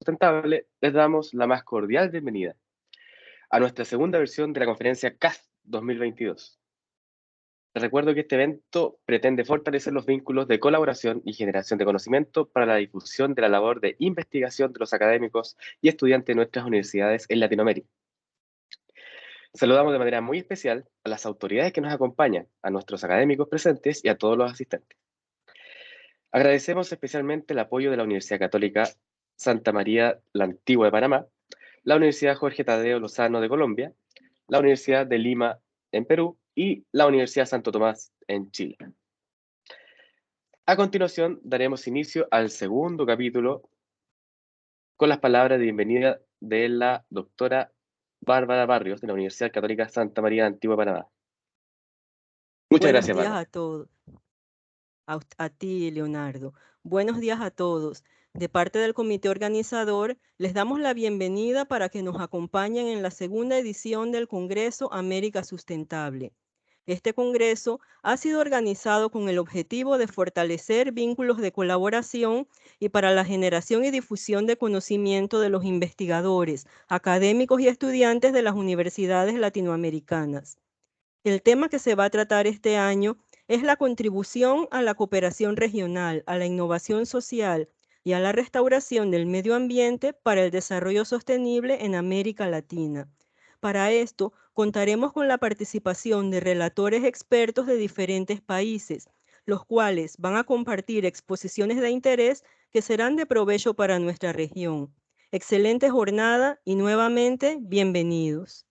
Sustentable, les damos la más cordial bienvenida a nuestra segunda versión de la conferencia CAST 2022. Les recuerdo que este evento pretende fortalecer los vínculos de colaboración y generación de conocimiento para la difusión de la labor de investigación de los académicos y estudiantes de nuestras universidades en Latinoamérica. Saludamos de manera muy especial a las autoridades que nos acompañan, a nuestros académicos presentes y a todos los asistentes. Agradecemos especialmente el apoyo de la Universidad Católica Santa María la Antigua de Panamá, la Universidad Jorge Tadeo Lozano de Colombia, la Universidad de Lima en Perú y la Universidad Santo Tomás en Chile. A continuación, daremos inicio al segundo capítulo con las palabras de bienvenida de la doctora Bárbara Barrios de la Universidad Católica Santa María de Antigua Panamá. Muchas Buenos gracias, días Bárbara. a todos, a ti, Leonardo. Buenos días a todos. De parte del comité organizador, les damos la bienvenida para que nos acompañen en la segunda edición del Congreso América Sustentable. Este congreso ha sido organizado con el objetivo de fortalecer vínculos de colaboración y para la generación y difusión de conocimiento de los investigadores, académicos y estudiantes de las universidades latinoamericanas. El tema que se va a tratar este año es la contribución a la cooperación regional, a la innovación social y a la restauración del medio ambiente para el desarrollo sostenible en América Latina. Para esto, contaremos con la participación de relatores expertos de diferentes países, los cuales van a compartir exposiciones de interés que serán de provecho para nuestra región. Excelente jornada y nuevamente bienvenidos.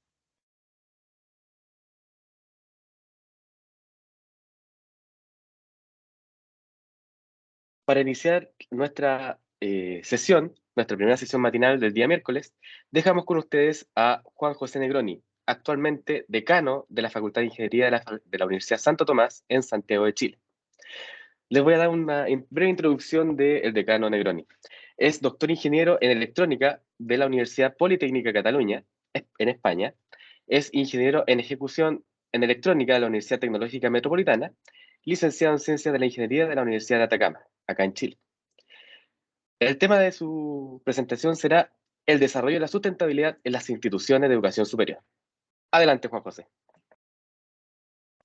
Para iniciar nuestra sesión, nuestra primera sesión matinal del día miércoles, dejamos con ustedes a Juan José Negroni, actualmente decano de la Facultad de Ingeniería de la Universidad Santo Tomás en Santiago de Chile. Les voy a dar una breve introducción del decano Negroni. Es doctor ingeniero en electrónica de la Universidad Politécnica de Cataluña, en España. Es ingeniero en ejecución en electrónica de la Universidad Tecnológica Metropolitana, licenciado en Ciencias de la Ingeniería de la Universidad de Atacama, acá en Chile. El tema de su presentación será el desarrollo de la sustentabilidad en las instituciones de educación superior. Adelante, Juan José.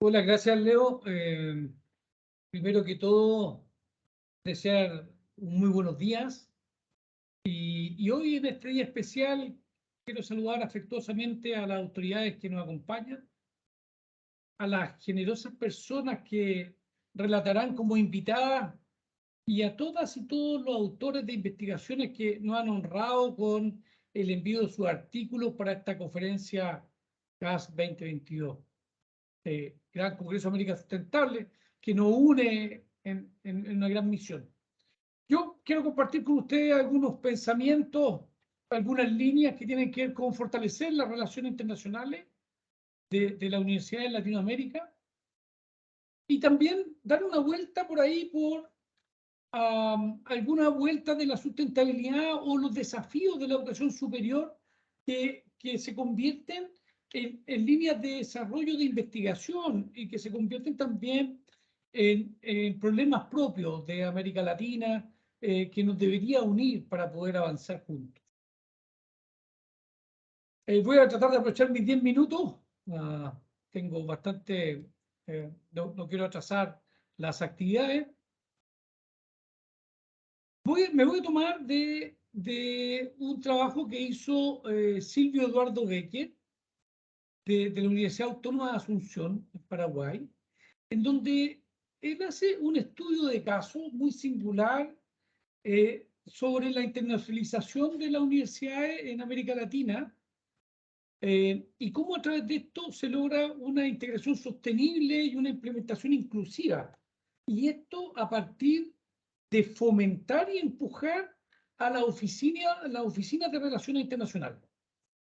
Hola, gracias, Leo. Primero que todo, desear muy buenos días. Y hoy en este día especial quiero saludar afectuosamente a las autoridades que nos acompañan, a las generosas personas que relatarán como invitadas y a todas y todos los autores de investigaciones que nos han honrado con el envío de sus artículos para esta conferencia CAS 2022. Gran Congreso América Sustentable, que nos une en una gran misión. Yo quiero compartir con ustedes algunos pensamientos, algunas líneas que tienen que ver con fortalecer las relaciones internacionales de la Universidad de Latinoamérica y también dar una vuelta por ahí por alguna vuelta de la sustentabilidad o los desafíos de la educación superior que se convierten en líneas de desarrollo de investigación y que se convierten también en problemas propios de América Latina que nos debería unir para poder avanzar juntos. Voy a tratar de aprovechar mis 10 minutos. Tengo bastante, no quiero atrasar las actividades. Me voy a tomar de un trabajo que hizo Silvio Eduardo Becker de la Universidad Autónoma de Asunción, en Paraguay, en donde él hace un estudio de caso muy singular sobre la internacionalización de las universidades en América Latina y cómo a través de esto se logra una integración sostenible y una implementación inclusiva. Y esto a partir de fomentar y empujar a las oficinas de relaciones internacionales.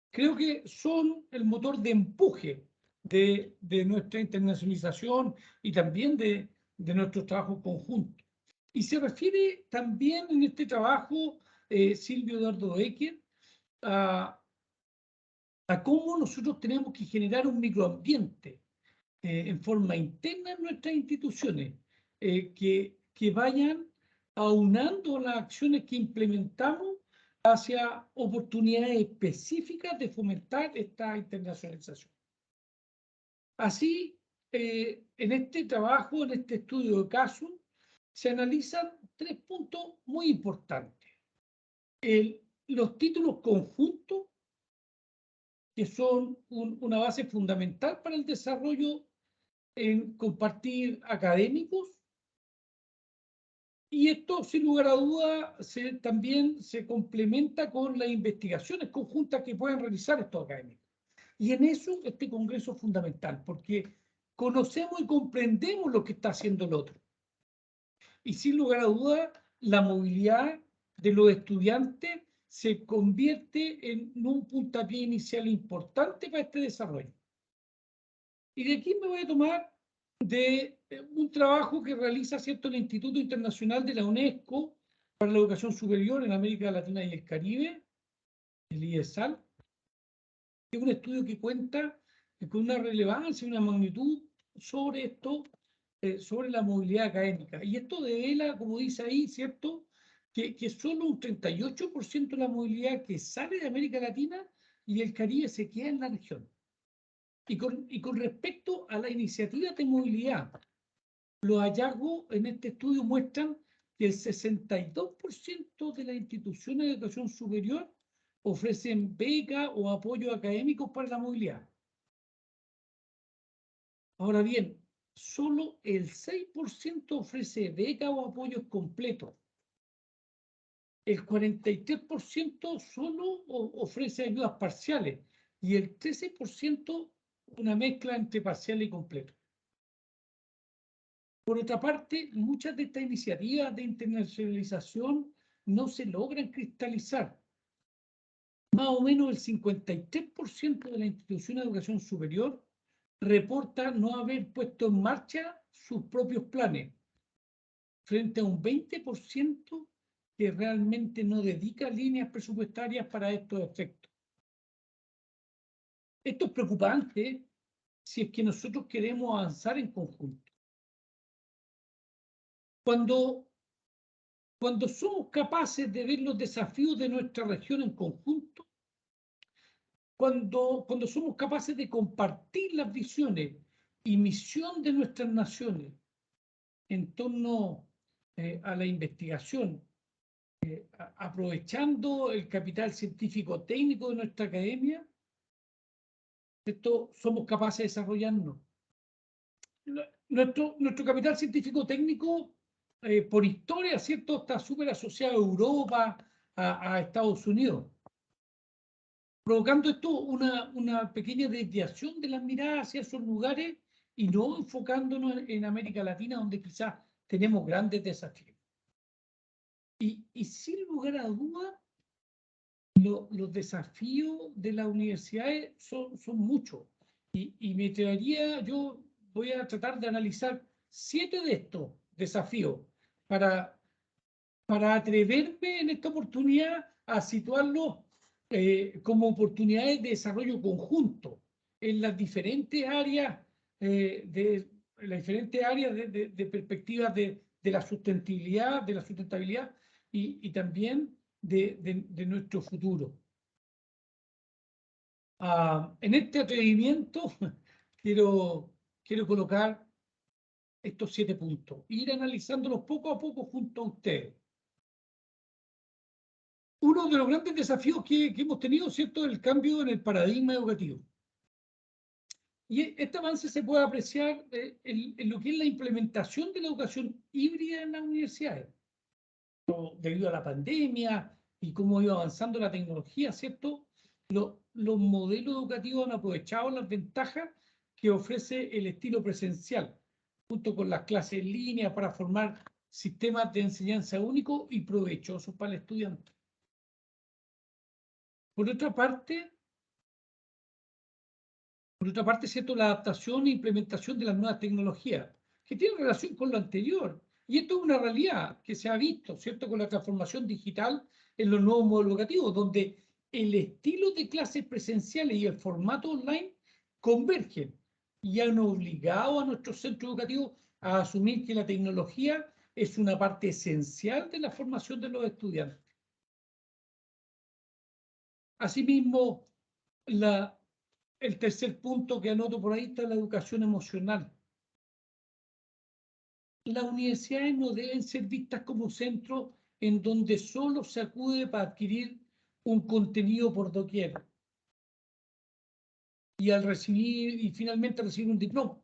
Creo que son el motor de empuje de nuestra internacionalización y también de nuestros trabajos conjuntos. Y se refiere también en este trabajo, Silvio Eduardo Becker, a cómo nosotros tenemos que generar un microambiente en forma interna en nuestras instituciones, que vayan aunando las acciones que implementamos hacia oportunidades específicas de fomentar esta internacionalización. Así, en este trabajo, en este estudio de caso, se analizan 3 puntos muy importantes. Los títulos conjuntos, que son una base fundamental para el desarrollo en compartir académicos, y esto, sin lugar a duda, también se complementa con las investigaciones conjuntas que pueden realizar estos académicos. Y en eso este congreso es fundamental, porque conocemos y comprendemos lo que está haciendo el otro. Y sin lugar a duda, la movilidad de los estudiantes se convierte en un puntapié inicial importante para este desarrollo. Y de aquí me voy a tomar de un trabajo que realiza, ¿cierto?, el Instituto Internacional de la UNESCO para la Educación Superior en América Latina y el Caribe, el IESAL, que es un estudio que cuenta con una relevancia, una magnitud sobre esto, sobre la movilidad académica. Y esto devela, como dice ahí, ¿cierto?, que solo un 38% de la movilidad que sale de América Latina y el Caribe se queda en la región. Y con respecto a la iniciativa de movilidad, los hallazgos en este estudio muestran que el 62% de las instituciones de educación superior ofrecen becas o apoyos académicos para la movilidad. Ahora bien, solo el 6% ofrece becas o apoyos completos. El 43% solo ofrece ayudas parciales y el 13% una mezcla entre parcial y completo. Por otra parte, muchas de estas iniciativas de internacionalización no se logran cristalizar. Más o menos el 53% de las instituciones de educación superior reporta no haber puesto en marcha sus propios planes, frente a un 20% que realmente no dedica líneas presupuestarias para estos efectos. Esto es preocupante si es que nosotros queremos avanzar en conjunto. Cuando somos capaces de ver los desafíos de nuestra región en conjunto, cuando somos capaces de compartir las visiones y misión de nuestras naciones en torno a la investigación, aprovechando el capital científico técnico de nuestra academia, somos capaces de desarrollarnos. Nuestro capital científico técnico, por historia, ¿cierto?, está súper asociado a Europa, a Estados Unidos, provocando esto una pequeña desviación de las miradas hacia esos lugares y no enfocándonos en América Latina, donde quizás tenemos grandes desafíos. Y sin lugar a dudas, los desafíos de las universidades son muchos. Y me atrevería, yo voy a tratar de analizar 7 de estos desafíos para atreverme en esta oportunidad a situarlos como oportunidades de desarrollo conjunto en las diferentes áreas de perspectivas de la sustentabilidad y también de nuestro futuro. En este atrevimiento quiero colocar estos 7 puntos, ir analizándolos poco a poco junto a ustedes. Uno de los grandes desafíos que hemos tenido, ¿cierto?, es el cambio en el paradigma educativo. Y este avance se puede apreciar en lo que es la implementación de la educación híbrida en las universidades. Debido a la pandemia y cómo ha ido avanzando la tecnología, ¿cierto?, los modelos educativos han aprovechado las ventajas que ofrece el estilo presencial, junto con las clases en línea, para formar sistemas de enseñanza únicos y provechosos para el estudiante. Por otra parte, ¿cierto?, la adaptación e implementación de las nuevas tecnologías, que tienen relación con lo anterior. Y esto es una realidad que se ha visto, ¿cierto?, con la transformación digital en los nuevos modelos educativos, donde el estilo de clases presenciales y el formato online convergen y han obligado a nuestros centros educativos a asumir que la tecnología es una parte esencial de la formación de los estudiantes. Asimismo, el tercer punto que anoto por ahí está la educación emocional. Las universidades no deben ser vistas como centros en donde solo se acude para adquirir un contenido por doquier y finalmente recibir un diploma.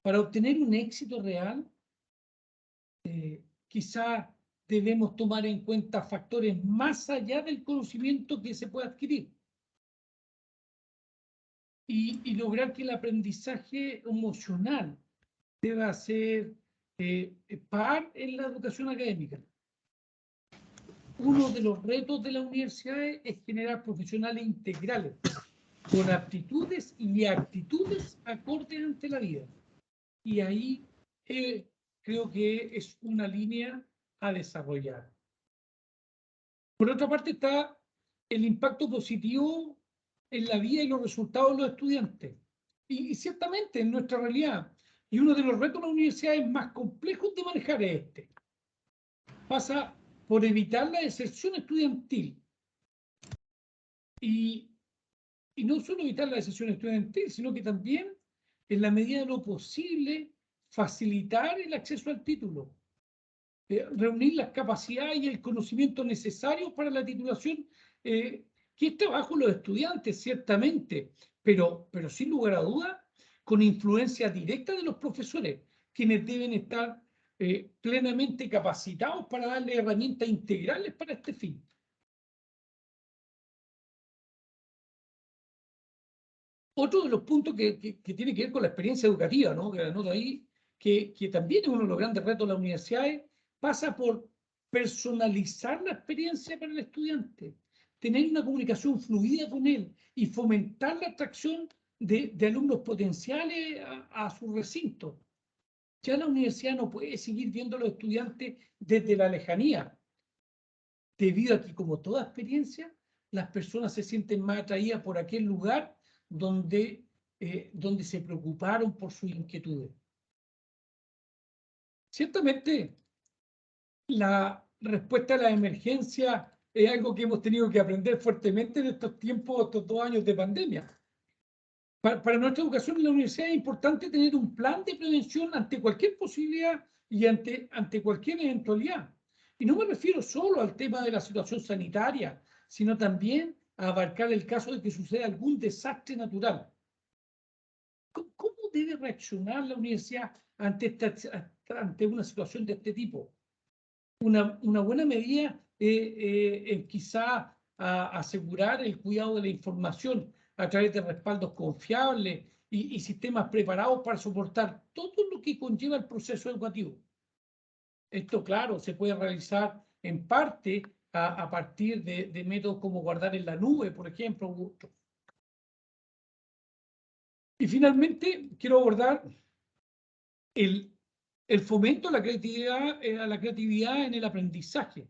Para obtener un éxito real, quizá debemos tomar en cuenta factores más allá del conocimiento que se puede adquirir y lograr que el aprendizaje emocional deba ser par en la educación académica. Uno de los retos de las universidades es generar profesionales integrales con aptitudes y actitudes acordes ante la vida. Y ahí creo que es una línea a desarrollar. Por otra parte está el impacto positivo en la vida y los resultados de los estudiantes. Y ciertamente en nuestra realidad, y uno de los retos de las universidades más complejos de manejar es este. Pasa por evitar la deserción estudiantil. Y no solo evitar la deserción estudiantil, sino que también, en la medida de lo posible, facilitar el acceso al título. Reunir las capacidades y el conocimiento necesarios para la titulación, que es trabajo de los estudiantes, ciertamente, pero sin lugar a dudas, con influencia directa de los profesores, quienes deben estar plenamente capacitados para darle herramientas integrales para este fin. Otro de los puntos que tiene que ver con la experiencia educativa, ¿no? Que anoto ahí, que también es uno de los grandes retos de las universidades, pasa por personalizar la experiencia para el estudiante, tener una comunicación fluida con él y fomentar la atracción de alumnos potenciales a su recinto. Ya la universidad no puede seguir viendo a los estudiantes desde la lejanía, debido a que, como toda experiencia, las personas se sienten más atraídas por aquel lugar donde se preocuparon por sus inquietudes. Ciertamente, la respuesta a la emergencia es algo que hemos tenido que aprender fuertemente en estos tiempos, estos 2 años de pandemia. Para nuestra educación en la universidad es importante tener un plan de prevención ante cualquier posibilidad y ante cualquier eventualidad. Y no me refiero solo al tema de la situación sanitaria, sino también a abarcar el caso de que suceda algún desastre natural. ¿Cómo debe reaccionar la universidad ante una situación de este tipo? Una buena medida es quizá asegurar el cuidado de la información a través de respaldos confiables y sistemas preparados para soportar todo lo que conlleva el proceso educativo. Esto, claro, se puede realizar en parte a partir de métodos como guardar en la nube, por ejemplo, u otros. Y finalmente, quiero abordar el fomento a la creatividad en el aprendizaje.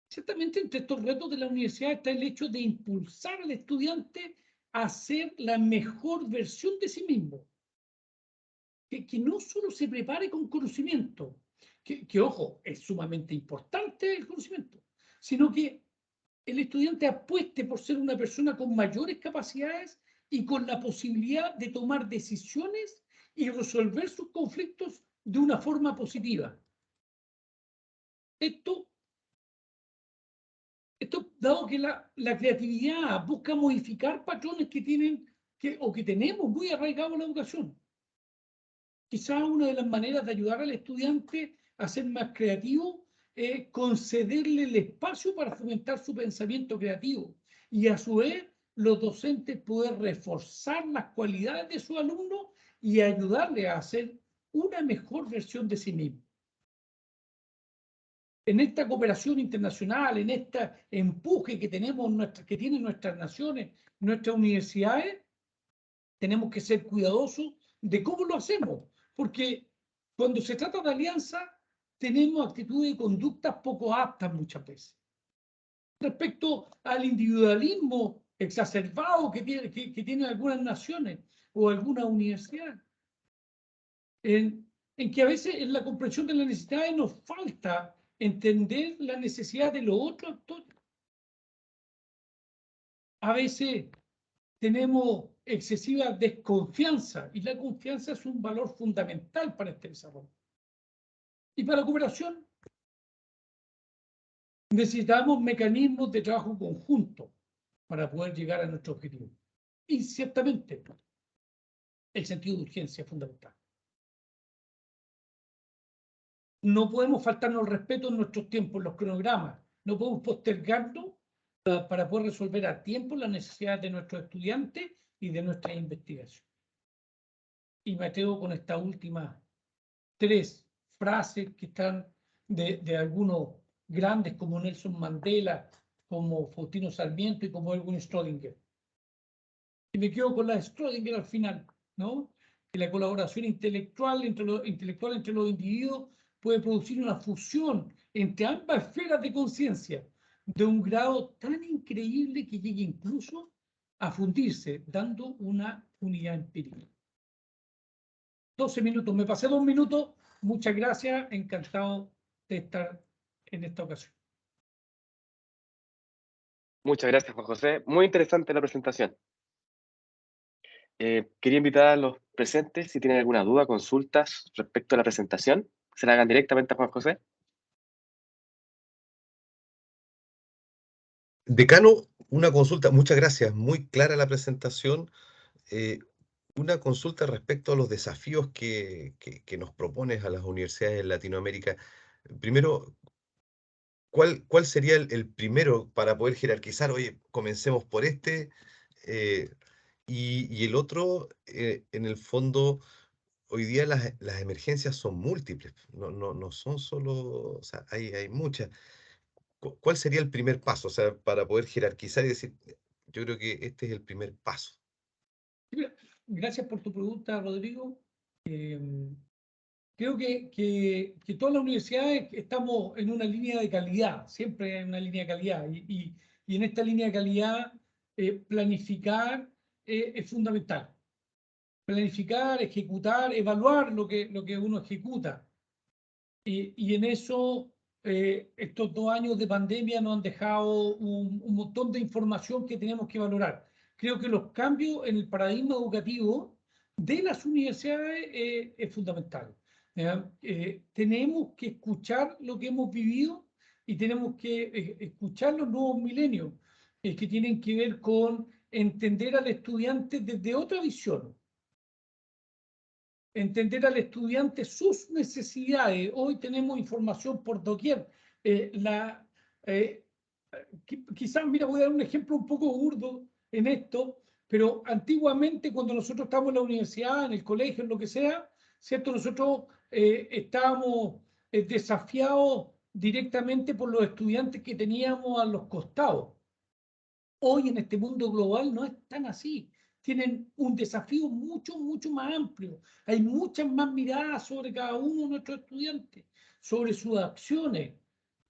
Ciertamente, entre estos retos de la universidad está el hecho de impulsar al estudiante a ser la mejor versión de sí mismo. Que no solo se prepare con conocimiento, que ojo, es sumamente importante el conocimiento, sino que el estudiante apueste por ser una persona con mayores capacidades y con la posibilidad de tomar decisiones y resolver sus conflictos de una forma positiva. Esto dado que la creatividad busca modificar patrones que tenemos muy arraigados en la educación. Quizás una de las maneras de ayudar al estudiante a ser más creativo es concederle el espacio para fomentar su pensamiento creativo y a su vez los docentes poder reforzar las cualidades de su alumno y ayudarle a hacer una mejor versión de sí mismo. En esta cooperación internacional, en este empuje que tienen nuestras naciones, nuestras universidades, tenemos que ser cuidadosos de cómo lo hacemos, porque cuando se trata de alianza, tenemos actitudes y conductas poco aptas muchas veces. Respecto al individualismo exacerbado que tienen algunas naciones o algunas universidades, en que a veces en la comprensión de las necesidades nos falta entender la necesidad de los otros actores. a veces tenemos excesiva desconfianza y la confianza es un valor fundamental para este desarrollo. Y para la cooperación necesitamos mecanismos de trabajo conjunto para poder llegar a nuestro objetivo. Y ciertamente el sentido de urgencia es fundamental. No podemos faltarnos el respeto en nuestros tiempos, en los cronogramas. No podemos postergarlo para poder resolver a tiempo las necesidades de nuestros estudiantes y de nuestra investigación. Y me atrevo con estas últimas 3 frases que están de algunos grandes como Nelson Mandela, como Faustino Sarmiento y como Erwin Schrödinger. Y me quedo con la de Schrödinger al final, ¿no? Que la colaboración intelectual entre los individuos puede producir una fusión entre ambas esferas de conciencia de un grado tan increíble que llegue incluso a fundirse, dando una unidad empírica. 12 minutos, me pasé 2 minutos. Muchas gracias, encantado de estar en esta ocasión. Muchas gracias, Juan José. Muy interesante la presentación. Quería invitar a los presentes si tienen alguna duda, consultas respecto a la presentación, se la hagan directamente a Juan José. Decano, una consulta, muchas gracias, muy clara la presentación. Una consulta respecto a los desafíos que nos propones a las universidades en Latinoamérica. Primero, ¿cuál sería el primero para poder jerarquizar? Oye, comencemos por este. Y el otro, en el fondo, hoy día las emergencias son múltiples, no son solo, o sea, hay muchas. ¿Cuál sería el primer paso? O sea, para poder jerarquizar y decir, yo creo que este es el primer paso. Gracias por tu pregunta, Rodrigo. Creo que todas las universidades estamos en una línea de calidad, siempre en una línea de calidad. Y en esta línea de calidad, planificar es fundamental. Planificar, ejecutar, evaluar lo que uno ejecuta. Y en eso, estos 2 años de pandemia nos han dejado un montón de información que tenemos que valorar. Creo que los cambios en el paradigma educativo de las universidades es fundamental. Tenemos que escuchar lo que hemos vivido y tenemos que escuchar los nuevos milenios que tienen que ver con entender al estudiante desde otra visión. Entender al estudiante sus necesidades. Hoy tenemos información por doquier. Quizás, mira, voy a dar un ejemplo un poco burdo en esto, pero antiguamente cuando nosotros estábamos en la universidad, en el colegio, en lo que sea, ¿cierto? Nosotros estábamos desafiados directamente por los estudiantes que teníamos a los costados. Hoy en este mundo global no es tan así. Tienen un desafío mucho, mucho más amplio. Hay muchas más miradas sobre cada uno de nuestros estudiantes, sobre sus acciones,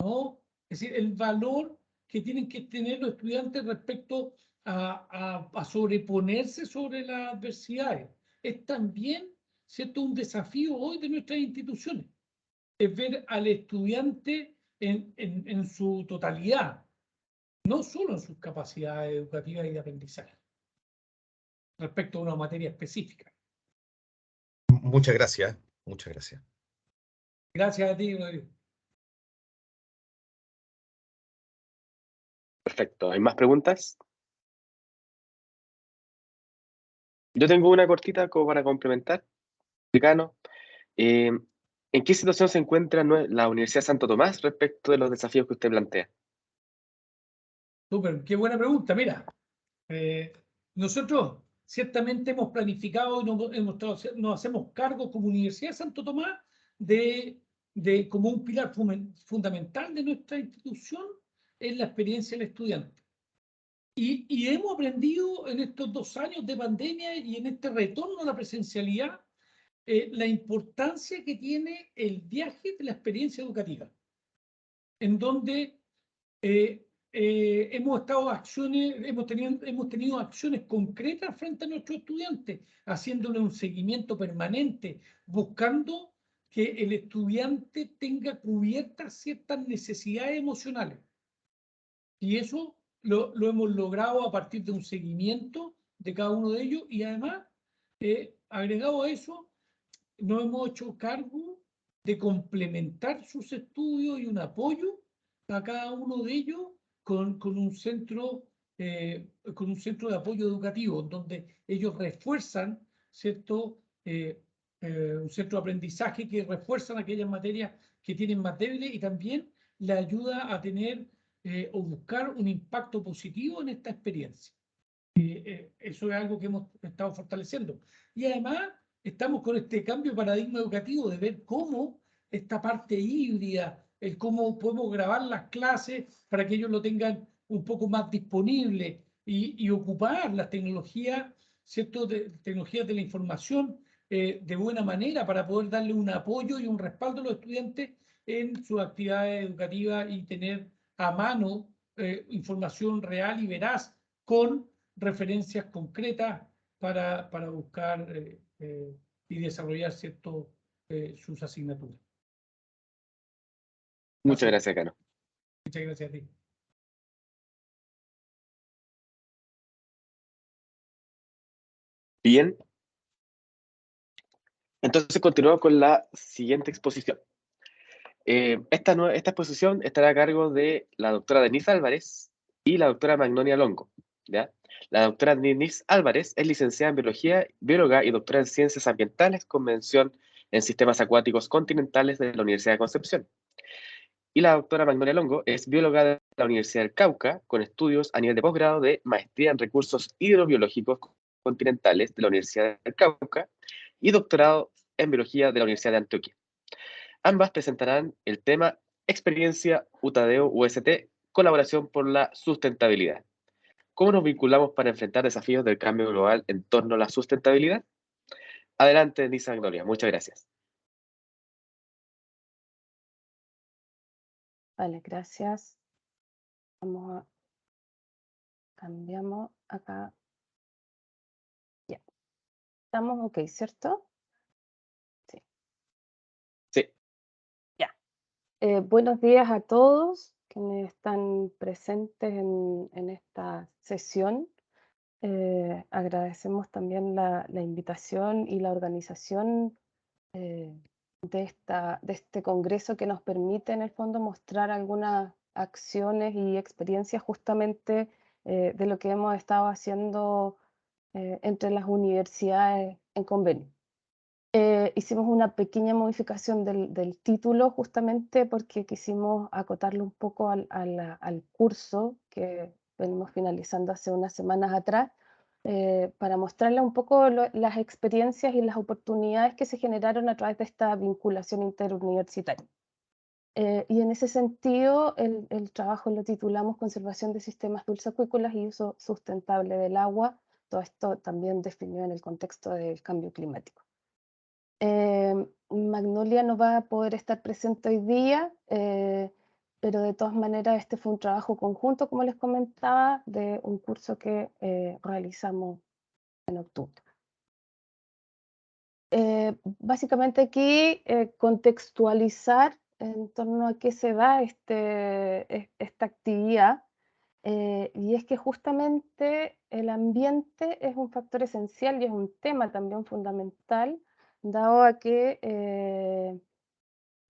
¿no? Es decir, el valor que tienen que tener los estudiantes respecto a sobreponerse sobre las adversidades. Es también, ¿cierto?, un desafío hoy de nuestras instituciones. Es ver al estudiante en su totalidad, no solo en sus capacidades educativas y de aprendizaje, respecto a una materia específica. Muchas gracias, muchas gracias. Gracias a ti, Rodrigo. Perfecto. ¿Hay más preguntas? Yo tengo una cortita como para complementar. Decano, ¿en qué situación se encuentra la Universidad de Santo Tomás respecto de los desafíos que usted plantea? Súper, qué buena pregunta. Mira, nosotros ciertamente hemos planificado y nos hacemos cargo como Universidad de Santo Tomás de como un pilar fundamental de nuestra institución es la experiencia del estudiante. Y hemos aprendido en estos 2 años de pandemia y en este retorno a la presencialidad la importancia que tiene el viaje de la experiencia educativa, en donde hemos tenido acciones concretas frente a nuestros estudiantes, haciéndole un seguimiento permanente, buscando que el estudiante tenga cubiertas ciertas necesidades emocionales. Y eso lo hemos logrado a partir de un seguimiento de cada uno de ellos y además, agregado a eso, nos hemos hecho cargo de complementar sus estudios y un apoyo a cada uno de ellos con un centro de apoyo educativo, donde ellos refuerzan, ¿cierto? Un centro de aprendizaje que refuerzan aquellas materias que tienen más débiles y también le ayuda a tener o buscar un impacto positivo en esta experiencia. Eso es algo que hemos estado fortaleciendo. Y además estamos con este cambio de paradigma educativo de ver cómo esta parte híbrida, el cómo podemos grabar las clases para que ellos lo tengan un poco más disponible y ocupar las tecnologías, ¿cierto? Tecnologías de la información de buena manera para poder darle un apoyo y un respaldo a los estudiantes en sus actividades educativas y tener a mano información real y veraz con referencias concretas para buscar y desarrollar sus asignaturas. Muchas gracias, Cano. Muchas gracias a ti. Bien. Entonces continuamos con la siguiente exposición. Esta exposición estará a cargo de la doctora Denise Álvarez y la doctora Magnolia Longo, ¿ya? La doctora Denise Álvarez es licenciada en bióloga y doctora en ciencias ambientales con mención en sistemas acuáticos continentales de la Universidad de Concepción. Y la doctora Magnolia Longo es bióloga de la Universidad del Cauca con estudios a nivel de posgrado de maestría en recursos hidrobiológicos continentales de la Universidad del Cauca y doctorado en biología de la Universidad de Antioquia. Ambas presentarán el tema Experiencia UTADEO-UST, colaboración por la sustentabilidad. ¿Cómo nos vinculamos para enfrentar desafíos del cambio global en torno a la sustentabilidad? Adelante, Denise Magnolia. Muchas gracias. Vale, gracias. Vamos a cambiamos acá. Ya. Estamos ok, ¿cierto? Sí. Sí. Ya. Buenos días a todos quienes están presentes en esta sesión. Agradecemos también la invitación y la organización de este congreso que nos permite en el fondo mostrar algunas acciones y experiencias justamente de lo que hemos estado haciendo entre las universidades en convenio. Hicimos una pequeña modificación del título justamente porque quisimos acotarlo un poco al curso que venimos finalizando hace unas semanas atrás, para mostrarle un poco las experiencias y las oportunidades que se generaron a través de esta vinculación interuniversitaria. Y en ese sentido, el trabajo lo titulamos Conservación de sistemas dulceacuícolas y uso sustentable del agua. Todo esto también definido en el contexto del cambio climático. Magnolia no va a poder estar presente hoy día, pero de todas maneras este fue un trabajo conjunto, como les comentaba, de un curso que realizamos en octubre. Básicamente aquí contextualizar en torno a qué se da esta actividad, y es que justamente el ambiente es un factor esencial y es un tema también fundamental, dado a que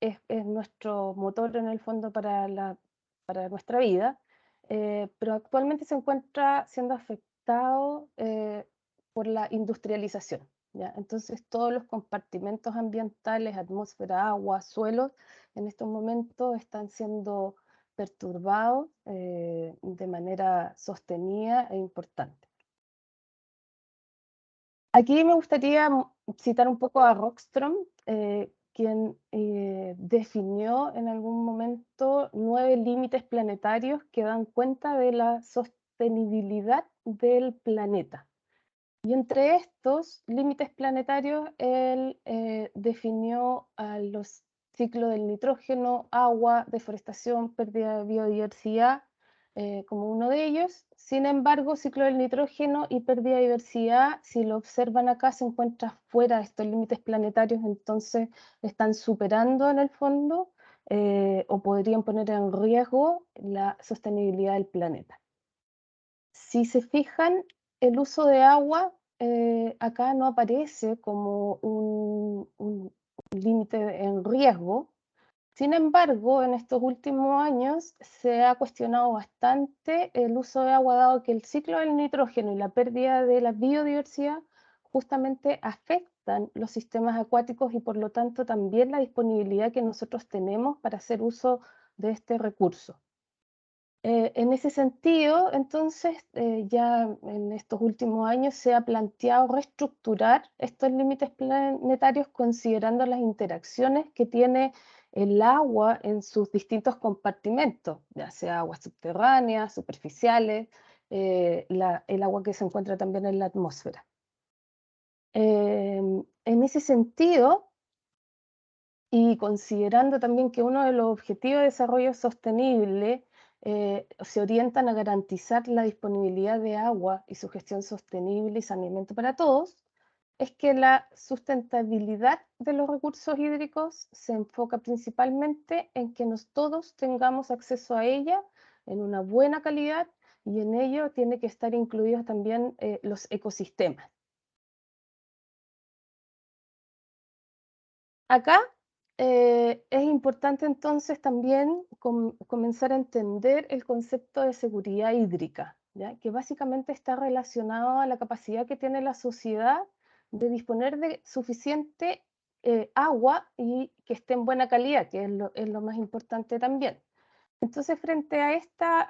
es nuestro motor en el fondo para nuestra vida, pero actualmente se encuentra siendo afectado por la industrialización, ¿ya? Entonces todos los compartimentos ambientales, atmósfera, agua, suelos, en estos momentos están siendo perturbados de manera sostenida e importante. Aquí me gustaría citar un poco a Rockström, quien definió en algún momento 9 límites planetarios que dan cuenta de la sostenibilidad del planeta. Y entre estos límites planetarios, él definió a los ciclos del nitrógeno, agua, deforestación, pérdida de biodiversidad, como uno de ellos. Sin embargo, ciclo del nitrógeno y pérdida de diversidad, si lo observan acá, se encuentra fuera de estos límites planetarios, entonces están superando en el fondo o podrían poner en riesgo la sostenibilidad del planeta. Si se fijan, el uso de agua acá no aparece como un límite en riesgo. Sin embargo, en estos últimos años se ha cuestionado bastante el uso de agua, dado que el ciclo del nitrógeno y la pérdida de la biodiversidad justamente afectan los sistemas acuáticos y por lo tanto también la disponibilidad que nosotros tenemos para hacer uso de este recurso. En ese sentido, entonces, ya en estos últimos años se ha planteado reestructurar estos límites planetarios considerando las interacciones que tiene el agua en sus distintos compartimentos, ya sea aguas subterráneas, superficiales, el agua que se encuentra también en la atmósfera. En ese sentido, y considerando también que uno de los objetivos de desarrollo sostenible se orientan a garantizar la disponibilidad de agua y su gestión sostenible y saneamiento para todos, es que la sustentabilidad de los recursos hídricos se enfoca principalmente en que todos tengamos acceso a ella en una buena calidad y en ello tiene que estar incluidos también los ecosistemas. Acá es importante entonces también comenzar a entender el concepto de seguridad hídrica, ¿ya? Que básicamente está relacionado a la capacidad que tiene la sociedad de disponer de suficiente agua y que esté en buena calidad, que es lo más importante también. Entonces, frente a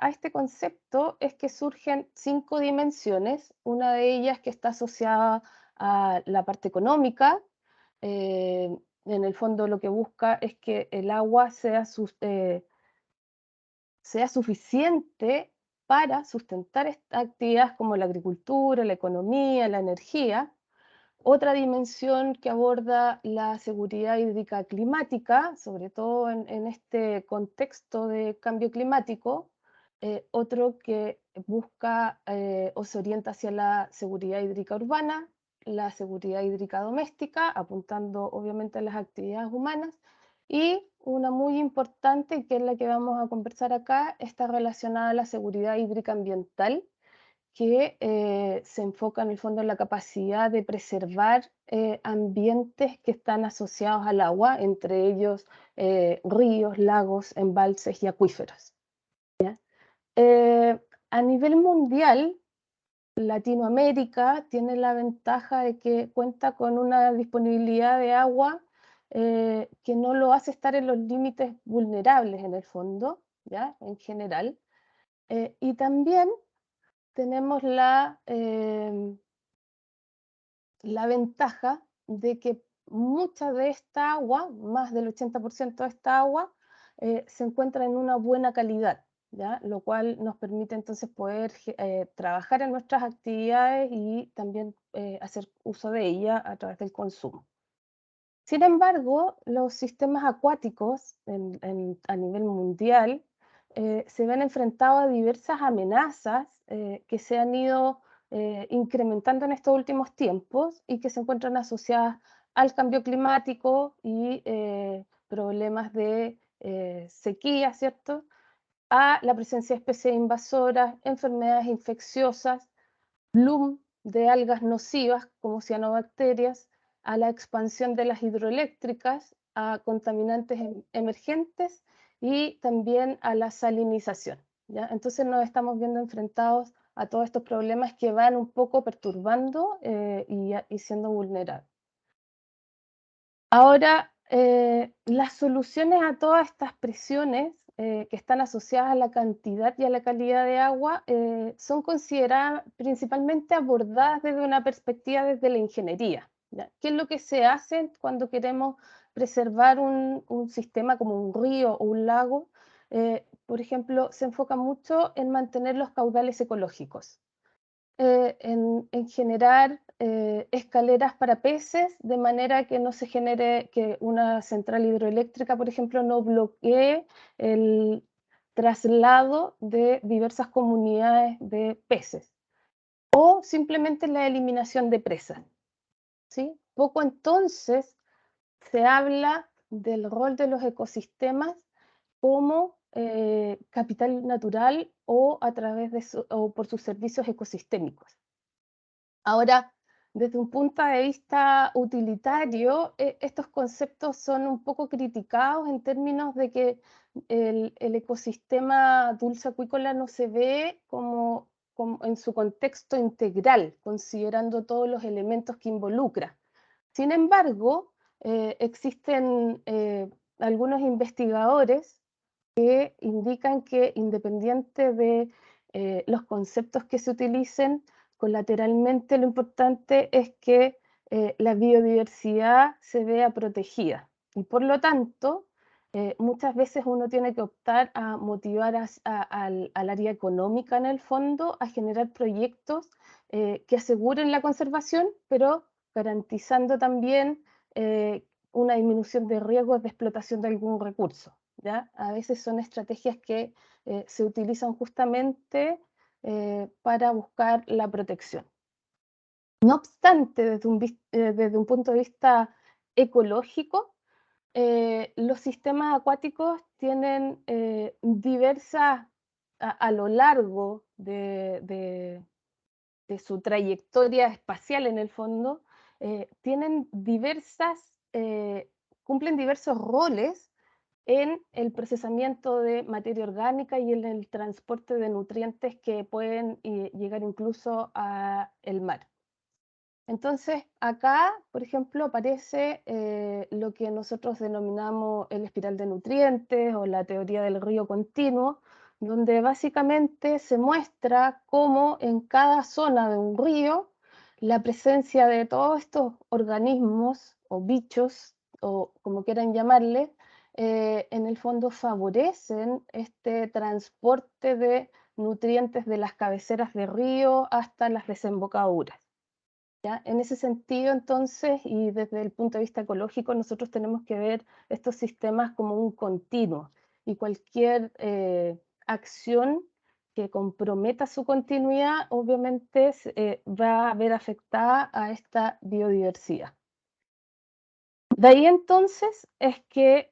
este concepto es que surgen 5 dimensiones, una de ellas que está asociada a la parte económica. En el fondo lo que busca es que el agua sea suficiente para sustentar actividades como la agricultura, la economía, la energía. Otra dimensión que aborda la seguridad hídrica climática, sobre todo en este contexto de cambio climático. Otro que busca o se orienta hacia la seguridad hídrica urbana, la seguridad hídrica doméstica, apuntando obviamente a las actividades humanas. Y una muy importante, que es la que vamos a conversar acá, está relacionada a la seguridad hídrica ambiental, que se enfoca en el fondo en la capacidad de preservar ambientes que están asociados al agua, entre ellos ríos, lagos, embalses y acuíferos. A nivel mundial, Latinoamérica tiene la ventaja de que cuenta con una disponibilidad de agua que no lo hace estar en los límites vulnerables en el fondo, ¿ya? En general. Y también tenemos la ventaja de que mucha de esta agua, más del 80% de esta agua, se encuentra en una buena calidad, ¿ya? Lo cual nos permite entonces poder trabajar en nuestras actividades y también hacer uso de ella a través del consumo. Sin embargo, los sistemas acuáticos a nivel mundial se ven enfrentados a diversas amenazas que se han ido incrementando en estos últimos tiempos y que se encuentran asociadas al cambio climático y problemas de sequía, ¿cierto? A la presencia de especies invasoras, enfermedades infecciosas, bloom de algas nocivas como cianobacterias, a la expansión de las hidroeléctricas, a contaminantes emergentes y también a la salinización, ¿ya? Entonces nos estamos viendo enfrentados a todos estos problemas que van un poco perturbando y siendo vulnerables. Ahora, las soluciones a todas estas presiones que están asociadas a la cantidad y a la calidad de agua son consideradas principalmente abordadas desde una perspectiva desde la ingeniería, ¿ya? ¿Qué es lo que se hace cuando queremos preservar un sistema como un río o un lago? Por ejemplo, se enfoca mucho en mantener los caudales ecológicos. En generar escaleras para peces, de manera que no se genere que una central hidroeléctrica, por ejemplo, no bloquee el traslado de diversas comunidades de peces, o simplemente la eliminación de presas, ¿sí? Poco entonces se habla del rol de los ecosistemas como capital natural o a través de o por sus servicios ecosistémicos. Ahora, desde un punto de vista utilitario, estos conceptos son un poco criticados en términos de que el ecosistema dulceacuícola no se ve como en su contexto integral, considerando todos los elementos que involucra. Sin embargo, existen algunos investigadores que indican que independiente de los conceptos que se utilicen, colateralmente lo importante es que la biodiversidad se vea protegida. Y por lo tanto, muchas veces uno tiene que optar a motivar al área económica en el fondo a generar proyectos que aseguren la conservación, pero garantizando también una disminución de riesgos de explotación de algún recurso. ¿Ya? A veces son estrategias que se utilizan justamente para buscar la protección. No obstante, desde un punto de vista ecológico, los sistemas acuáticos tienen diversas, a lo largo de su trayectoria espacial en el fondo, tienen cumplen diversos roles en el procesamiento de materia orgánica y en el transporte de nutrientes que pueden llegar incluso al mar. Entonces, acá, por ejemplo, aparece lo que nosotros denominamos el espiral de nutrientes o la teoría del río continuo, donde básicamente se muestra cómo en cada zona de un río la presencia de todos estos organismos o bichos, o como quieran llamarle, en el fondo favorecen este transporte de nutrientes de las cabeceras de río hasta las desembocaduras. ¿Ya? En ese sentido, entonces, y desde el punto de vista ecológico, nosotros tenemos que ver estos sistemas como un continuo, y cualquier acción que comprometa su continuidad, obviamente va a ver afectada a esta biodiversidad. De ahí entonces es que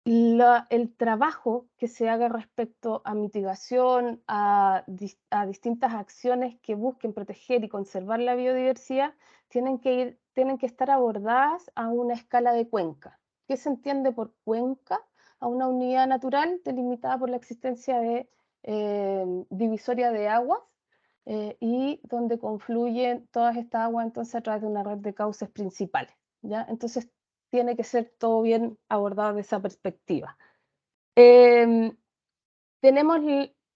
el trabajo que se haga respecto a mitigación, a distintas acciones que busquen proteger y conservar la biodiversidad, tienen que estar abordadas a una escala de cuenca. ¿Qué se entiende por cuenca? A una unidad natural delimitada por la existencia de divisoria de aguas y donde confluyen todas estas aguas entonces a través de una red de cauces principales. ¿Ya? Entonces, tiene que ser todo bien abordado de esa perspectiva. Tenemos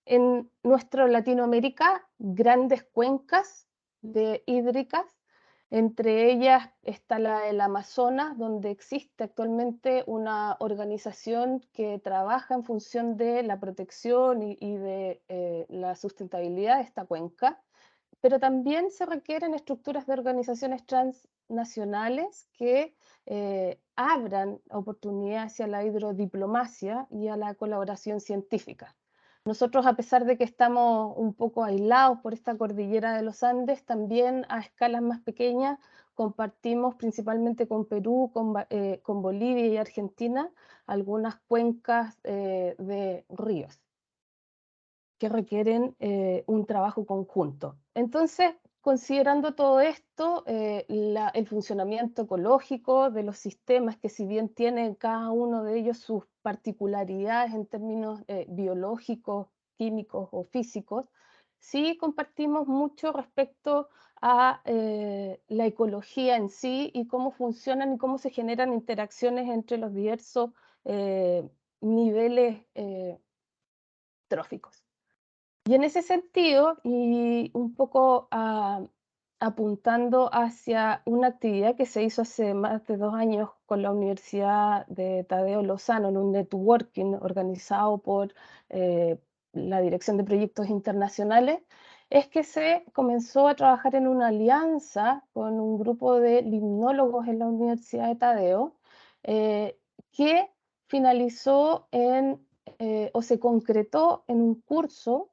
en nuestra Latinoamérica grandes cuencas hídricas, entre ellas está la del Amazonas, donde existe actualmente una organización que trabaja en función de la protección y de la sustentabilidad de esta cuenca, pero también se requieren estructuras de organizaciones transnacionales que abran oportunidades hacia la hidrodiplomacia y a la colaboración científica. Nosotros, a pesar de que estamos un poco aislados por esta cordillera de los Andes, también a escalas más pequeñas compartimos principalmente con Perú, con Bolivia y Argentina, algunas cuencas de ríos que requieren un trabajo conjunto. Entonces, considerando todo esto, el funcionamiento ecológico de los sistemas, que si bien tienen cada uno de ellos sus particularidades en términos biológicos, químicos o físicos, sí compartimos mucho respecto a la ecología en sí y cómo funcionan y cómo se generan interacciones entre los diversos niveles tróficos. Y en ese sentido, y un poco apuntando hacia una actividad que se hizo hace más de 2 años con la Universidad de Tadeo Lozano, en un networking organizado por la Dirección de Proyectos Internacionales, es que se comenzó a trabajar en una alianza con un grupo de limnólogos en la Universidad de Tadeo, que finalizó o se concretó en un curso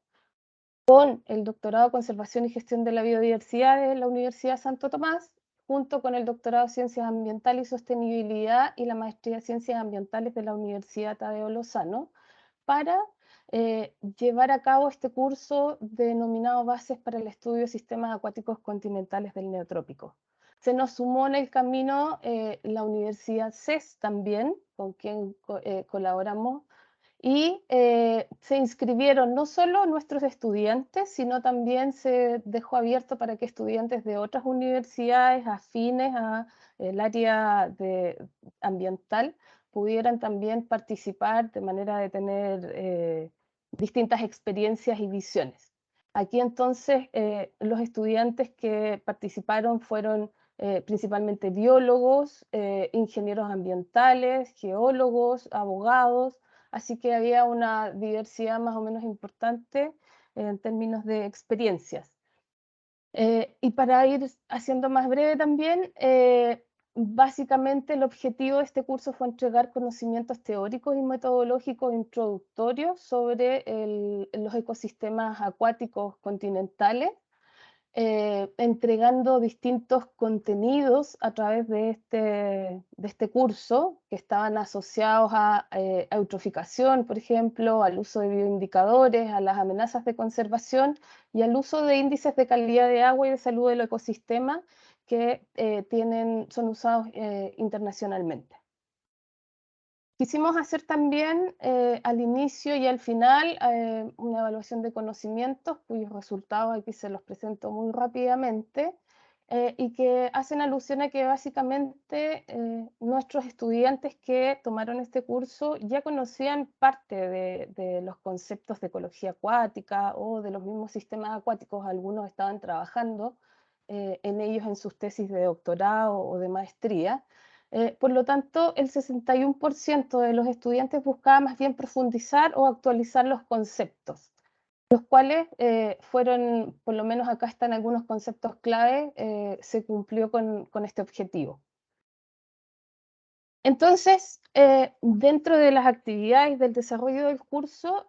con el doctorado en Conservación y Gestión de la Biodiversidad de la Universidad de Santo Tomás, junto con el doctorado en Ciencias Ambientales y Sostenibilidad y la maestría en Ciencias Ambientales de la Universidad Tadeo Lozano, para llevar a cabo este curso denominado Bases para el Estudio de Sistemas Acuáticos Continentales del Neotrópico. Se nos sumó en el camino la Universidad CES también, con quien colaboramos, y se inscribieron no solo nuestros estudiantes, sino también se dejó abierto para que estudiantes de otras universidades afines al área ambiental pudieran también participar de manera de tener distintas experiencias y visiones. Aquí entonces los estudiantes que participaron fueron principalmente biólogos, ingenieros ambientales, geólogos, abogados, así que había una diversidad más o menos importante en términos de experiencias. Y para ir haciendo más breve también, básicamente el objetivo de este curso fue entregar conocimientos teóricos y metodológicos introductorios sobre los ecosistemas acuáticos continentales, entregando distintos contenidos a través de este curso, que estaban asociados a eutroficación, por ejemplo, al uso de bioindicadores, a las amenazas de conservación y al uso de índices de calidad de agua y de salud del ecosistema que son usados internacionalmente. Quisimos hacer también al inicio y al final una evaluación de conocimientos, cuyos resultados aquí se los presento muy rápidamente, y que hacen alusión a que básicamente nuestros estudiantes que tomaron este curso ya conocían parte de los conceptos de ecología acuática o de los mismos sistemas acuáticos. Algunos estaban trabajando en ellos en sus tesis de doctorado o de maestría. Por lo tanto, el 61% de los estudiantes buscaba más bien profundizar o actualizar los conceptos, los cuales fueron, por lo menos acá están algunos conceptos clave, se cumplió con este objetivo. Entonces, dentro de las actividades del desarrollo del curso,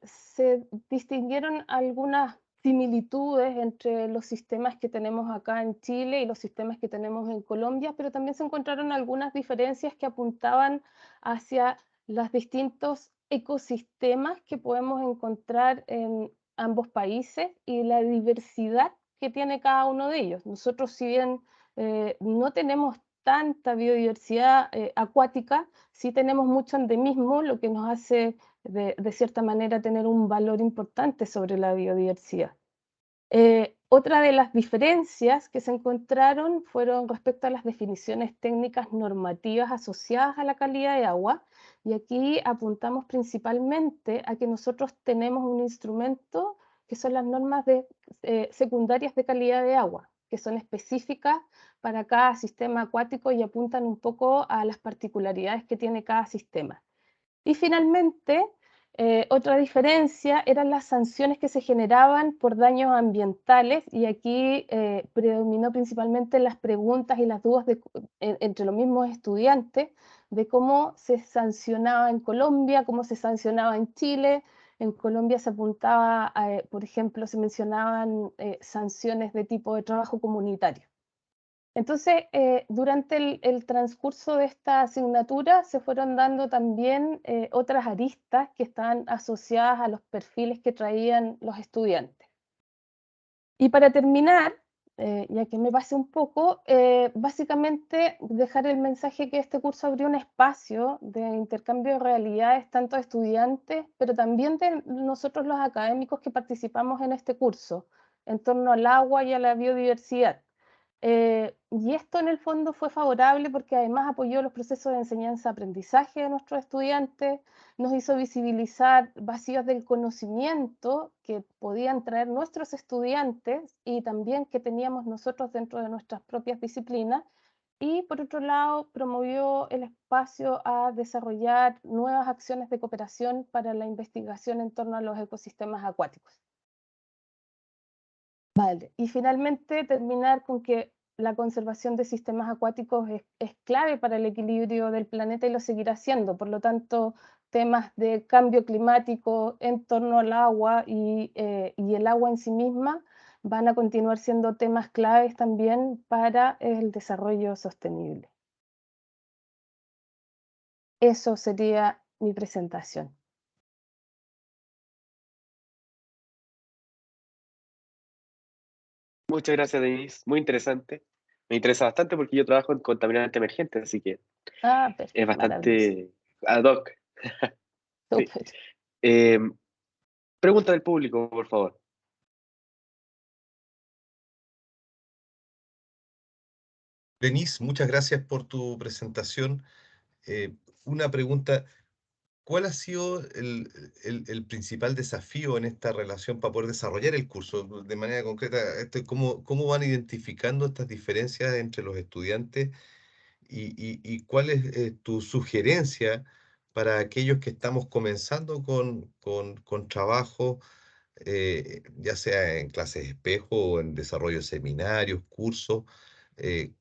se distinguieron algunas similitudes entre los sistemas que tenemos acá en Chile y los sistemas que tenemos en Colombia, pero también se encontraron algunas diferencias que apuntaban hacia los distintos ecosistemas que podemos encontrar en ambos países y la diversidad que tiene cada uno de ellos. Nosotros, si bien no tenemos tanta biodiversidad acuática, sí tenemos mucho endemismo, lo que nos hace de cierta manera tener un valor importante sobre la biodiversidad. Otra de las diferencias que se encontraron fueron respecto a las definiciones técnicas normativas asociadas a la calidad de agua, y aquí apuntamos principalmente a que nosotros tenemos un instrumento que son las normas secundarias de calidad de agua, que son específicas para cada sistema acuático y apuntan un poco a las particularidades que tiene cada sistema. Y finalmente, otra diferencia eran las sanciones que se generaban por daños ambientales, y aquí predominó principalmente las preguntas y las dudas entre los mismos estudiantes de cómo se sancionaba en Colombia, cómo se sancionaba en Chile. En Colombia se apuntaba, por ejemplo, se mencionaban sanciones de tipo de trabajo comunitario. Entonces, durante el transcurso de esta asignatura se fueron dando también otras aristas que están asociadas a los perfiles que traían los estudiantes. Y para terminar, ya que me pasé un poco, básicamente dejar el mensaje que este curso abrió un espacio de intercambio de realidades tanto de estudiantes, pero también de nosotros los académicos que participamos en este curso, en torno al agua y a la biodiversidad. Y esto en el fondo fue favorable porque además apoyó los procesos de enseñanza-aprendizaje de nuestros estudiantes, nos hizo visibilizar vacíos del conocimiento que podían traer nuestros estudiantes y también que teníamos nosotros dentro de nuestras propias disciplinas, y por otro lado promovió el espacio a desarrollar nuevas acciones de cooperación para la investigación en torno a los ecosistemas acuáticos. Vale, y finalmente terminar con que la conservación de sistemas acuáticos es clave para el equilibrio del planeta y lo seguirá siendo. Por lo tanto, temas de cambio climático en torno al agua y el agua en sí misma van a continuar siendo temas claves también para el desarrollo sostenible. Eso sería mi presentación. Muchas gracias, Denise. Muy interesante. Me interesa bastante porque yo trabajo en contaminante emergente, así que Ah, es maravilloso. bastante ad hoc. Sí. Súper. Pregunta del público, por favor. Denise, muchas gracias por tu presentación. Una pregunta, ¿cuál ha sido el principal desafío en esta relación para poder desarrollar el curso de manera concreta? ¿Cómo van identificando estas diferencias entre los estudiantes y cuál es tu sugerencia para aquellos que estamos comenzando con trabajo, ya sea en clases espejo o en desarrollo de seminarios, cursos, eh,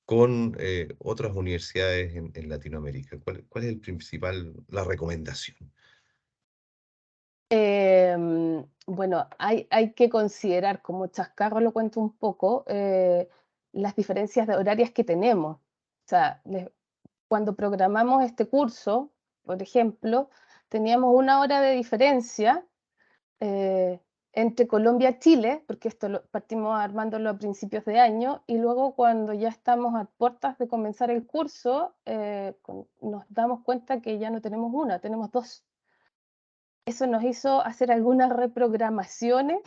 con otras universidades en Latinoamérica? ¿Cuál es la recomendación? Bueno, hay que considerar, como chascarro lo cuento un poco, las diferencias horarias que tenemos. O sea, cuando programamos este curso, por ejemplo, teníamos 1 hora de diferencia eh, entre Colombia y Chile, porque esto partimos armándolo a principios de año, y luego cuando ya estamos a puertas de comenzar el curso, nos damos cuenta que ya no tenemos una, tenemos 2. Eso nos hizo hacer algunas reprogramaciones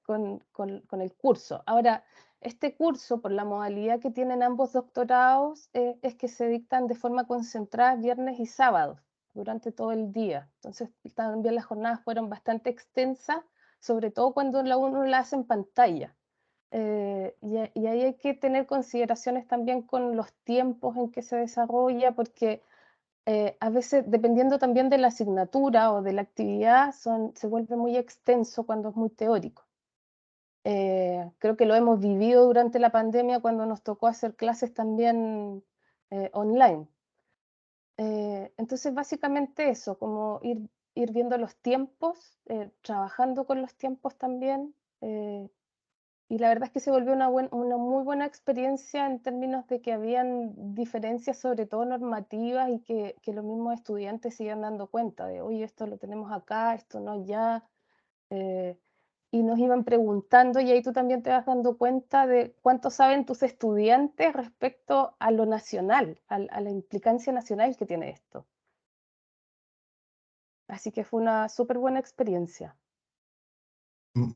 con el curso. Ahora, este curso, por la modalidad que tienen ambos doctorados, es que se dictan de forma concentrada viernes y sábados, durante todo el día. Entonces, también las jornadas fueron bastante extensas, sobre todo cuando uno la hace en pantalla. Y ahí hay que tener consideraciones también con los tiempos en que se desarrolla, porque a veces, dependiendo también de la asignatura o de la actividad, se vuelve muy extenso cuando es muy teórico. Creo que lo hemos vivido durante la pandemia cuando nos tocó hacer clases también online. Entonces, básicamente eso, como ir viendo los tiempos, trabajando con los tiempos también. Y la verdad es que se volvió una muy buena experiencia en términos de que habían diferencias, sobre todo normativas, y que los mismos estudiantes se iban dando cuenta de, oye, esto lo tenemos acá, esto no allá, y nos iban preguntando, y ahí tú también te vas dando cuenta de cuánto saben tus estudiantes respecto a lo nacional, a la implicancia nacional que tiene esto. Así que fue una súper buena experiencia.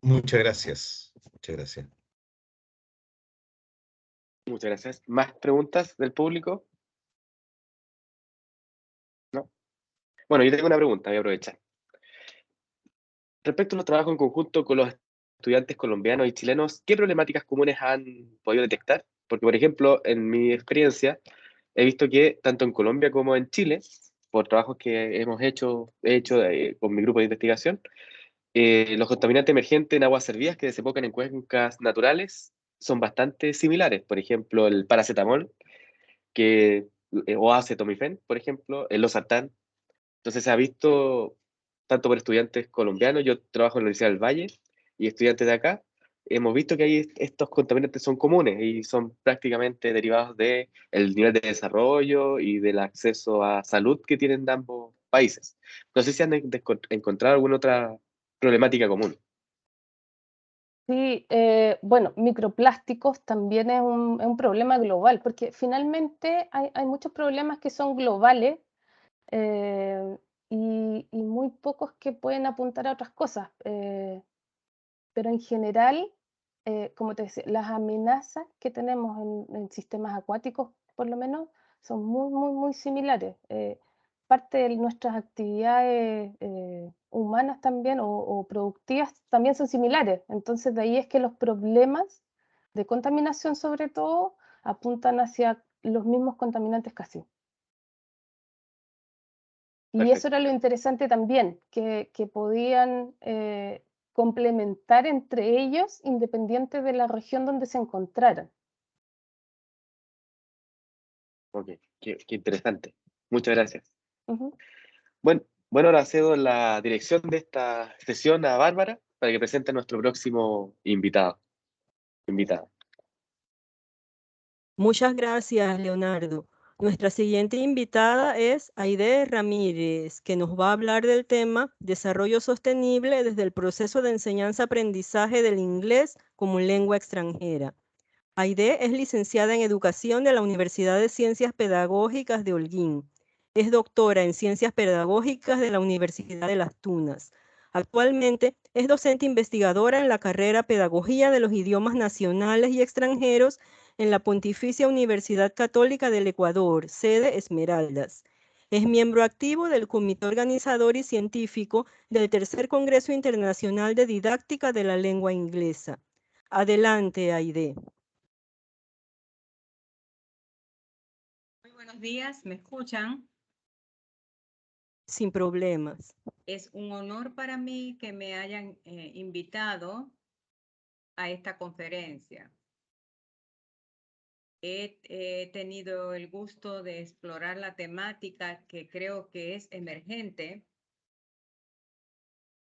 Muchas gracias. Muchas gracias. Muchas gracias. ¿Más preguntas del público? ¿No? Bueno, yo tengo una pregunta, voy a aprovechar. Respecto a los trabajos en conjunto con los estudiantes colombianos y chilenos, ¿qué problemáticas comunes han podido detectar? Porque, por ejemplo, en mi experiencia, he visto que tanto en Colombia como en Chile, por trabajos que he hecho con mi grupo de investigación, los contaminantes emergentes en aguas servidas que desembocan en cuencas naturales son bastante similares. Por ejemplo, el paracetamol o acetomifen, por ejemplo, el losartán. Entonces se ha visto tanto por estudiantes colombianos, yo trabajo en la Universidad del Valle, y estudiantes de acá, hemos visto que ahí estos contaminantes son comunes y son prácticamente derivados del nivel de desarrollo y del acceso a salud que tienen ambos países. No sé si han encontrado alguna otra problemática común. Sí, bueno, microplásticos también es un problema global, porque finalmente hay muchos problemas que son globales eh, y muy pocos que pueden apuntar a otras cosas. Pero en general, como te decía, las amenazas que tenemos en sistemas acuáticos, por lo menos, son muy similares. Parte de nuestras actividades humanas también o productivas también son similares. Entonces, de ahí es que los problemas de contaminación, sobre todo, apuntan hacia los mismos contaminantes casi. Y eso Perfecto. era lo interesante también, que podían complementar entre ellos independiente de la región donde se encontraran. Ok, qué interesante. Muchas gracias. Ujú. Bueno, ahora cedo la dirección de esta sesión a Bárbara para que presente a nuestro próximo invitado. Invitada. Muchas gracias, Leonardo. Nuestra siguiente invitada es Aide Ramírez, que nos va a hablar del tema Desarrollo Sostenible desde el proceso de enseñanza-aprendizaje del inglés como lengua extranjera. Aide es licenciada en Educación de la Universidad de Ciencias Pedagógicas de Holguín. Es doctora en Ciencias Pedagógicas de la Universidad de Las Tunas. Actualmente es docente investigadora en la carrera Pedagogía de los Idiomas Nacionales y Extranjeros en la Pontificia Universidad Católica del Ecuador, sede Esmeraldas. Es miembro activo del Comité Organizador y Científico del Tercer Congreso Internacional de Didáctica de la Lengua Inglesa. Adelante, Aide. Muy buenos días, ¿me escuchan? Sin problemas. Es un honor para mí que me hayan invitado a esta conferencia. He tenido el gusto de explorar la temática que creo que es emergente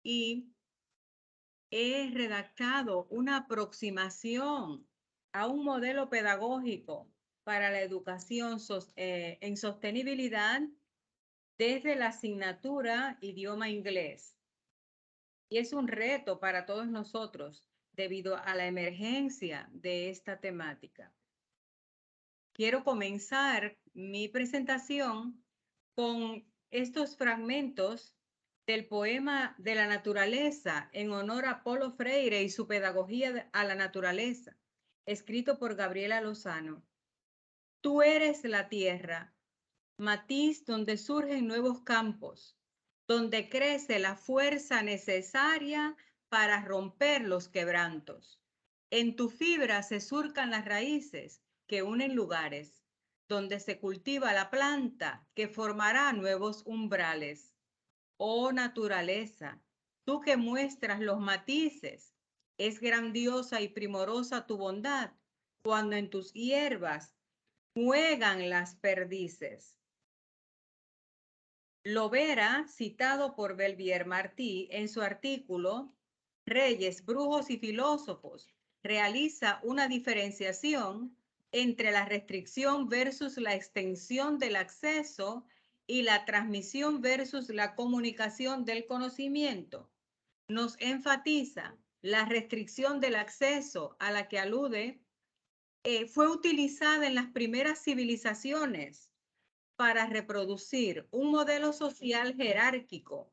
y he redactado una aproximación a un modelo pedagógico para la educación en sostenibilidad desde la asignatura idioma inglés. Y es un reto para todos nosotros debido a la emergencia de esta temática. Quiero comenzar mi presentación con estos fragmentos del poema de la naturaleza en honor a Paulo Freire y su pedagogía a la naturaleza, escrito por Gabriela Lozano. Tú eres la tierra, matiz donde surgen nuevos campos, donde crece la fuerza necesaria para romper los quebrantos. En tu fibra se surcan las raíces que unen lugares, donde se cultiva la planta que formará nuevos umbrales. Oh naturaleza, tú que muestras los matices, es grandiosa y primorosa tu bondad, cuando en tus hierbas juegan las perdices. Lovera, citado por Belvier Martí en su artículo Reyes, brujos y filósofos, realiza una diferenciación entre la restricción versus la extensión del acceso y la transmisión versus la comunicación del conocimiento. Nos enfatiza la restricción del acceso a la que alude fue utilizada en las primeras civilizaciones para reproducir un modelo social jerárquico.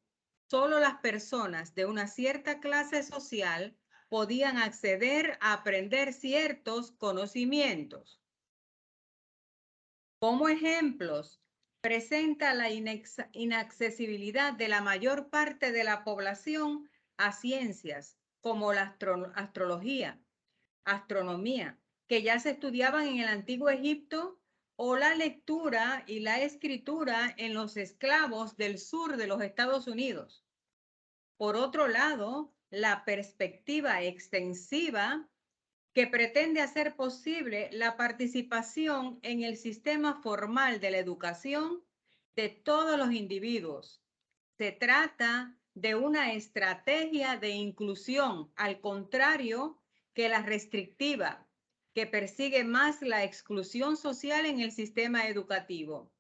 Solo las personas de una cierta clase social podían acceder a aprender ciertos conocimientos. Como ejemplos, presenta la inaccesibilidad de la mayor parte de la población a ciencias como la astrología, astronomía, que ya se estudiaban en el antiguo Egipto, o la lectura y la escritura en los esclavos del sur de los Estados Unidos. Por otro lado, la perspectiva extensiva que pretende hacer posible la participación en el sistema formal de la educación de todos los individuos. Se trata de una estrategia de inclusión, al contrario que la restrictiva, que persigue más la exclusión social en el sistema educativo.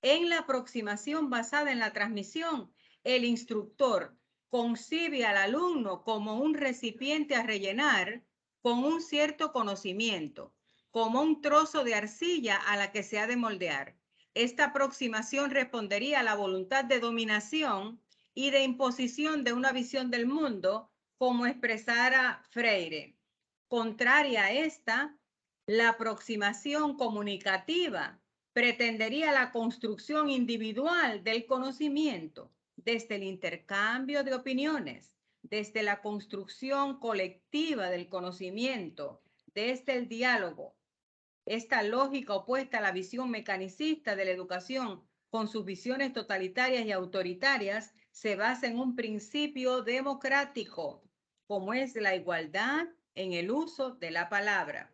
En la aproximación basada en la transmisión, el instructor concibe al alumno como un recipiente a rellenar con un cierto conocimiento, como un trozo de arcilla a la que se ha de moldear. Esta aproximación respondería a la voluntad de dominación y de imposición de una visión del mundo, como expresara Freire. Contraria a esta, la aproximación comunicativa pretendería la construcción individual del conocimiento, desde el intercambio de opiniones, desde la construcción colectiva del conocimiento, desde el diálogo. Esta lógica opuesta a la visión mecanicista de la educación con sus visiones totalitarias y autoritarias se basa en un principio democrático, como es la igualdad en el uso de la palabra.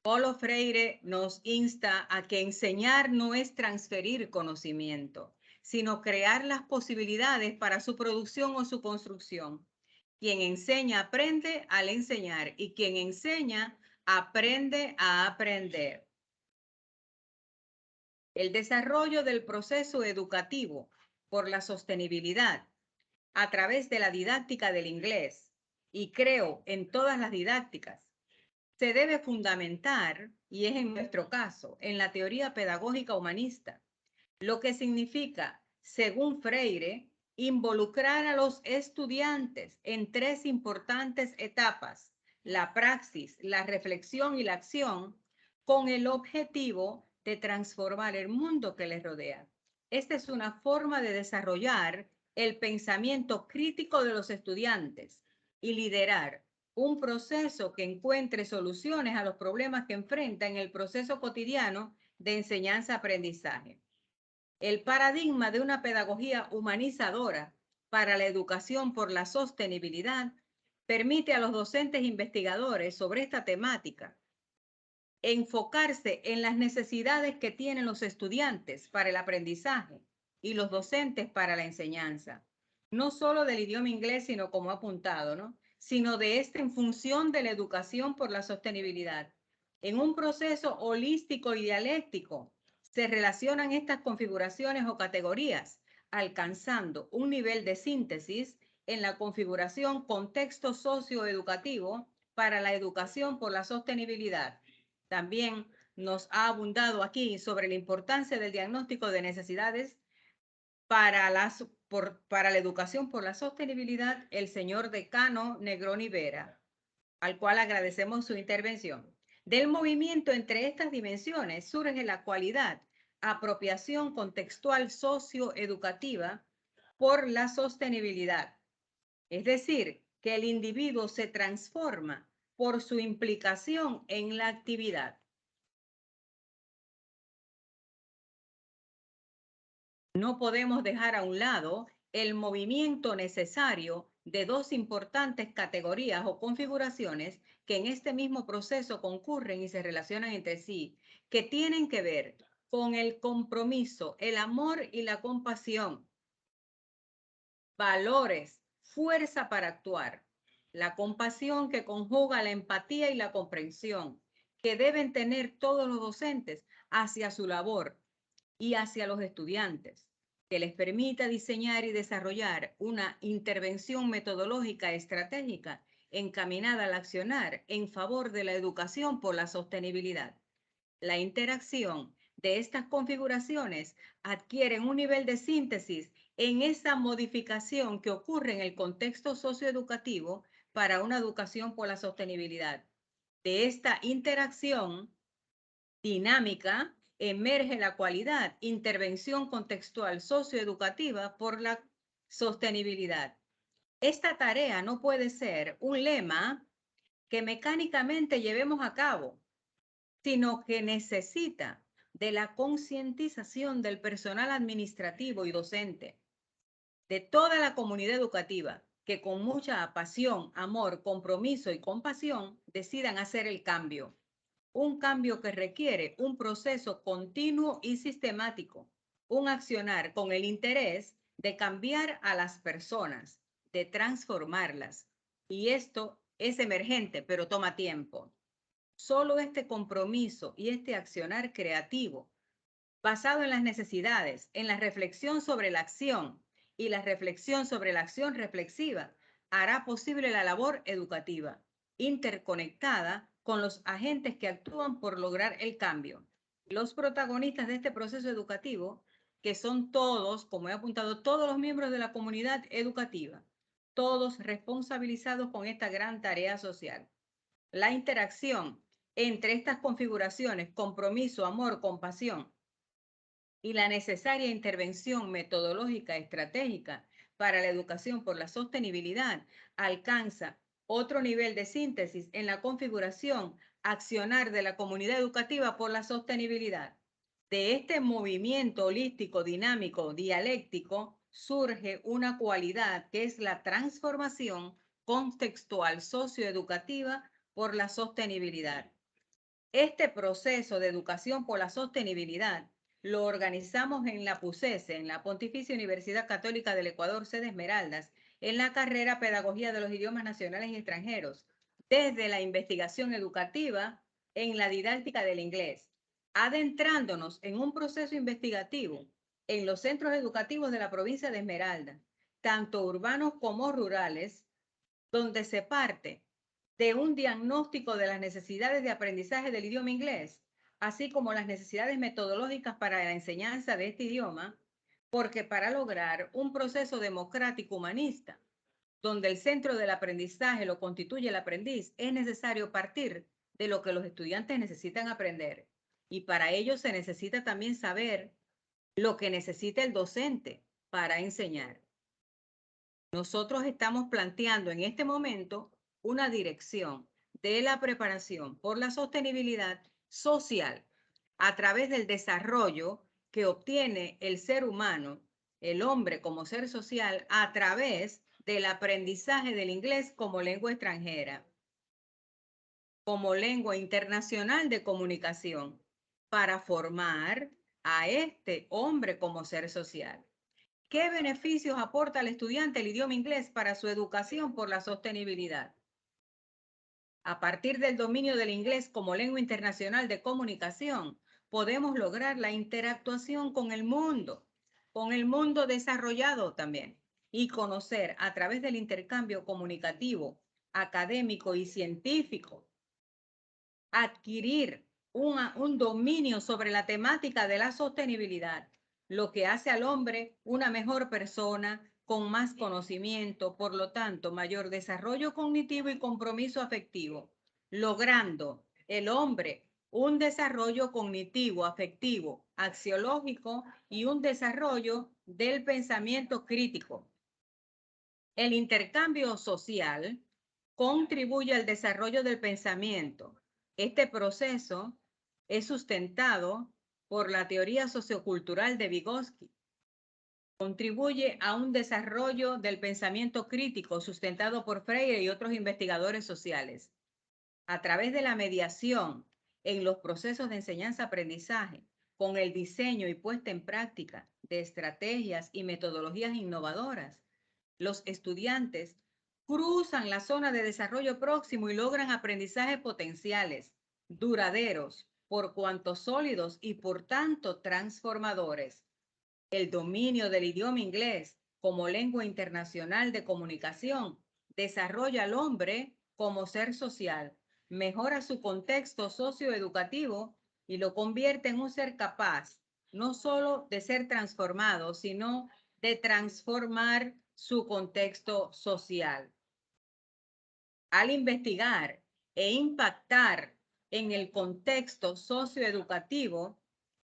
Paulo Freire nos insta a que enseñar no es transferir conocimiento, sino crear las posibilidades para su producción o su construcción. Quien enseña aprende al enseñar y quien enseña aprende a aprender. El desarrollo del proceso educativo por la sostenibilidad a través de la didáctica del inglés, y creo en todas las didácticas, se debe fundamentar, y es en nuestro caso, en la teoría pedagógica humanista, lo que significa, según Freire, involucrar a los estudiantes en 3 importantes etapas: la praxis, la reflexión y la acción, con el objetivo de transformar el mundo que les rodea. Esta es una forma de desarrollar el pensamiento crítico de los estudiantes y liderar un proceso que encuentre soluciones a los problemas que enfrenta en el proceso cotidiano de enseñanza-aprendizaje. El paradigma de una pedagogía humanizadora para la educación por la sostenibilidad permite a los docentes investigadores sobre esta temática enfocarse en las necesidades que tienen los estudiantes para el aprendizaje y los docentes para la enseñanza, no solo del idioma inglés, sino como apuntado, ¿no? Sino de este en función de la educación por la sostenibilidad. En un proceso holístico y dialéctico se relacionan estas configuraciones o categorías, alcanzando un nivel de síntesis en la configuración contexto socioeducativo para la educación por la sostenibilidad. También nos ha abundado aquí sobre la importancia del diagnóstico de necesidades para la educación por la sostenibilidad, el señor decano Negroni Vera, al cual agradecemos su intervención. Del movimiento entre estas dimensiones surge la cualidad, apropiación contextual socioeducativa por la sostenibilidad. Es decir, que el individuo se transforma por su implicación en la actividad. No podemos dejar a un lado el movimiento necesario de 2 importantes categorías o configuraciones que en este mismo proceso concurren y se relacionan entre sí, que tienen que ver con el compromiso, el amor y la compasión. Valores, fuerza para actuar. La compasión que conjuga la empatía y la comprensión que deben tener todos los docentes hacia su labor y hacia los estudiantes, que les permita diseñar y desarrollar una intervención metodológica estratégica encaminada al accionar en favor de la educación por la sostenibilidad. La interacción de estas configuraciones adquieren un nivel de síntesis en esa modificación que ocurre en el contexto socioeducativo para una educación por la sostenibilidad. De esta interacción dinámica emerge la cualidad, intervención contextual socioeducativa por la sostenibilidad. Esta tarea no puede ser un lema que mecánicamente llevemos a cabo, sino que necesita de la concientización del personal administrativo y docente, de toda la comunidad educativa, que con mucha pasión, amor, compromiso y compasión decidan hacer el cambio. Un cambio que requiere un proceso continuo y sistemático, un accionar con el interés de cambiar a las personas, de transformarlas. Y esto es emergente, pero toma tiempo. Solo este compromiso y este accionar creativo, basado en las necesidades, en la reflexión sobre la acción y la reflexión sobre la acción reflexiva, hará posible la labor educativa, interconectada con los agentes que actúan por lograr el cambio. Los protagonistas de este proceso educativo, que son todos, como he apuntado, todos los miembros de la comunidad educativa, todos responsabilizados con esta gran tarea social. La interacción entre estas configuraciones, compromiso, amor, compasión, y la necesaria intervención metodológica estratégica para la educación por la sostenibilidad alcanza otro nivel de síntesis en la configuración accionar de la comunidad educativa por la sostenibilidad. De este movimiento holístico, dinámico, dialéctico, surge una cualidad que es la transformación contextual socioeducativa por la sostenibilidad. Este proceso de educación por la sostenibilidad lo organizamos en la PUCESE, en la Pontificia Universidad Católica del Ecuador, sede Esmeraldas, en la carrera Pedagogía de los Idiomas Nacionales y Extranjeros, desde la investigación educativa en la didáctica del inglés, adentrándonos en un proceso investigativo en los centros educativos de la provincia de Esmeraldas, tanto urbanos como rurales, donde se parte de un diagnóstico de las necesidades de aprendizaje del idioma inglés, así como las necesidades metodológicas para la enseñanza de este idioma, porque para lograr un proceso democrático humanista, donde el centro del aprendizaje lo constituye el aprendiz, es necesario partir de lo que los estudiantes necesitan aprender. Y para ello se necesita también saber lo que necesita el docente para enseñar. Nosotros estamos planteando en este momento una dirección de la preparación por la sostenibilidad social a través del desarrollo que obtiene el ser humano, el hombre como ser social, a través del aprendizaje del inglés como lengua extranjera, como lengua internacional de comunicación, para formar a este hombre como ser social. ¿Qué beneficios aporta al estudiante el idioma inglés para su educación por la sostenibilidad? A partir del dominio del inglés como lengua internacional de comunicación, podemos lograr la interactuación con el mundo desarrollado también, y conocer a través del intercambio comunicativo, académico y científico, adquirir un dominio sobre la temática de la sostenibilidad, lo que hace al hombre una mejor persona, con más conocimiento, por lo tanto, mayor desarrollo cognitivo y compromiso afectivo, logrando el hombre un desarrollo cognitivo, afectivo, axiológico y un desarrollo del pensamiento crítico. El intercambio social contribuye al desarrollo del pensamiento. Este proceso es sustentado por la teoría sociocultural de Vygotsky. Contribuye a un desarrollo del pensamiento crítico sustentado por Freire y otros investigadores sociales. A través de la mediación en los procesos de enseñanza-aprendizaje, con el diseño y puesta en práctica de estrategias y metodologías innovadoras, los estudiantes cruzan la zona de desarrollo próximo y logran aprendizajes potenciales, duraderos, por cuanto sólidos y por tanto transformadores. El dominio del idioma inglés como lengua internacional de comunicación desarrolla al hombre como ser social, mejora su contexto socioeducativo y lo convierte en un ser capaz, no solo de ser transformado, sino de transformar su contexto social. Al investigar e impactar en el contexto socioeducativo,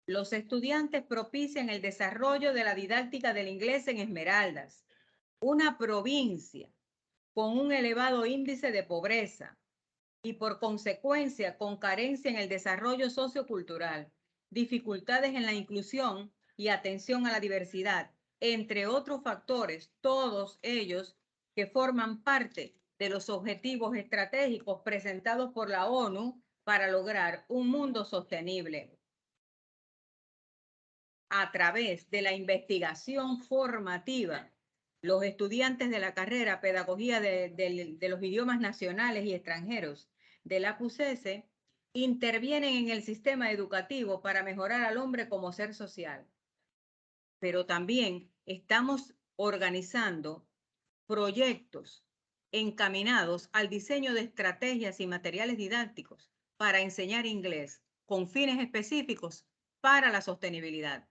los estudiantes propician el desarrollo de la didáctica del inglés en Esmeraldas, una provincia con un elevado índice de pobreza y por consecuencia con carencia en el desarrollo sociocultural, dificultades en la inclusión y atención a la diversidad, entre otros factores, todos ellos que forman parte de los objetivos estratégicos presentados por la ONU para lograr un mundo sostenible. A través de la investigación formativa, los estudiantes de la carrera Pedagogía de los Idiomas Nacionales y Extranjeros de la PUCESE intervienen en el sistema educativo para mejorar al hombre como ser social. Pero también estamos organizando proyectos encaminados al diseño de estrategias y materiales didácticos para enseñar inglés con fines específicos para la sostenibilidad,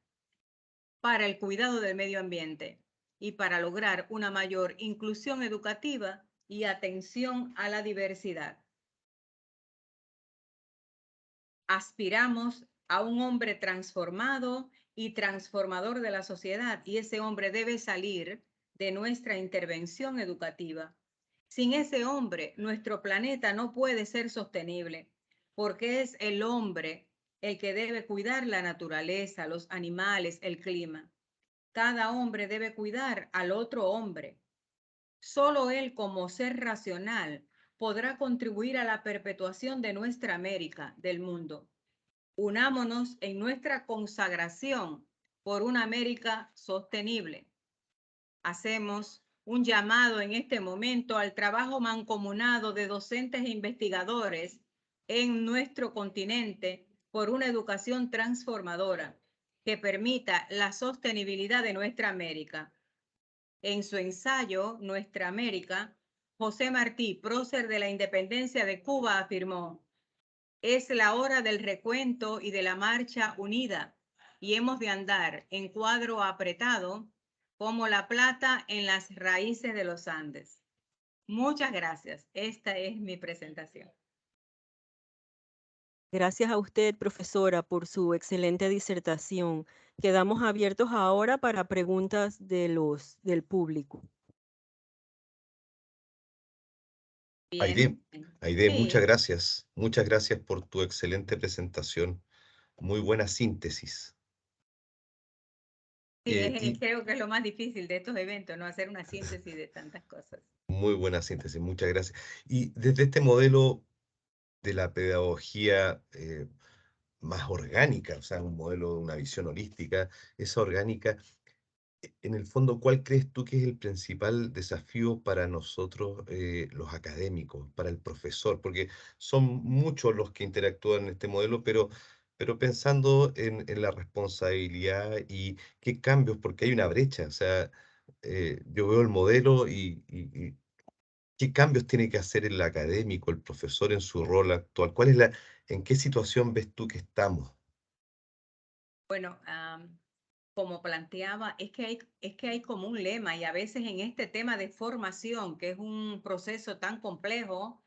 para el cuidado del medio ambiente y para lograr una mayor inclusión educativa y atención a la diversidad. Aspiramos a un hombre transformado y transformador de la sociedad, y ese hombre debe salir de nuestra intervención educativa. Sin ese hombre, nuestro planeta no puede ser sostenible, porque es el hombre el que debe cuidar la naturaleza, los animales, el clima. Cada hombre debe cuidar al otro hombre. Solo él, como ser racional, podrá contribuir a la perpetuación de nuestra América, del mundo. Unámonos en nuestra consagración por una América sostenible. Hacemos un llamado en este momento al trabajo mancomunado de docentes e investigadores en nuestro continente por una educación transformadora que permita la sostenibilidad de nuestra América. En su ensayo Nuestra América, José Martí, prócer de la independencia de Cuba, afirmó: es la hora del recuento y de la marcha unida, y hemos de andar en cuadro apretado como la plata en las raíces de los Andes. Muchas gracias. Esta es mi presentación. Gracias a usted, profesora, por su excelente disertación. Quedamos abiertos ahora para preguntas del público. Aide, Aide, muchas Sí, gracias. Muchas gracias por tu excelente presentación. Muy buena síntesis. sí, Y creo que es lo más difícil de estos eventos, ¿no? Hacer una síntesis de tantas cosas. muy buena síntesis, muchas gracias. Y desde este modelo de la pedagogía más orgánica, o sea, un modelo de una visión holística, esa orgánica, en el fondo, ¿cuál crees tú que es el principal desafío para nosotros, los académicos, para el profesor? Porque son muchos los que interactúan en este modelo, pero pensando en la responsabilidad y qué cambios, porque hay una brecha, o sea, yo veo el modelo y qué cambios tiene que hacer el académico, el profesor en su rol actual. ¿En qué situación ves tú que estamos? Bueno, como planteaba, es que hay como un lema y a veces en este tema de formación, que es un proceso tan complejo,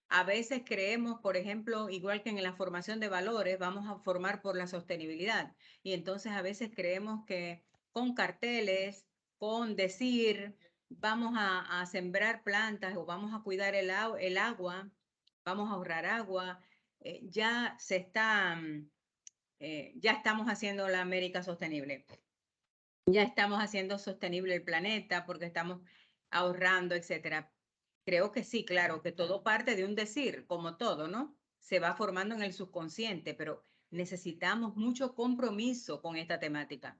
a veces creemos, por ejemplo, igual que en la formación de valores, vamos a formar por la sostenibilidad. Y entonces a veces creemos que con carteles, con decir, vamos a sembrar plantas o vamos a cuidar el agua, vamos a ahorrar agua, ya se está... ya estamos haciendo la América sostenible. Ya estamos haciendo sostenible el planeta porque estamos ahorrando, etcétera. Creo que sí, claro, que todo parte de un decir, como todo, ¿no? Se va formando en el subconsciente, pero necesitamos mucho compromiso con esta temática.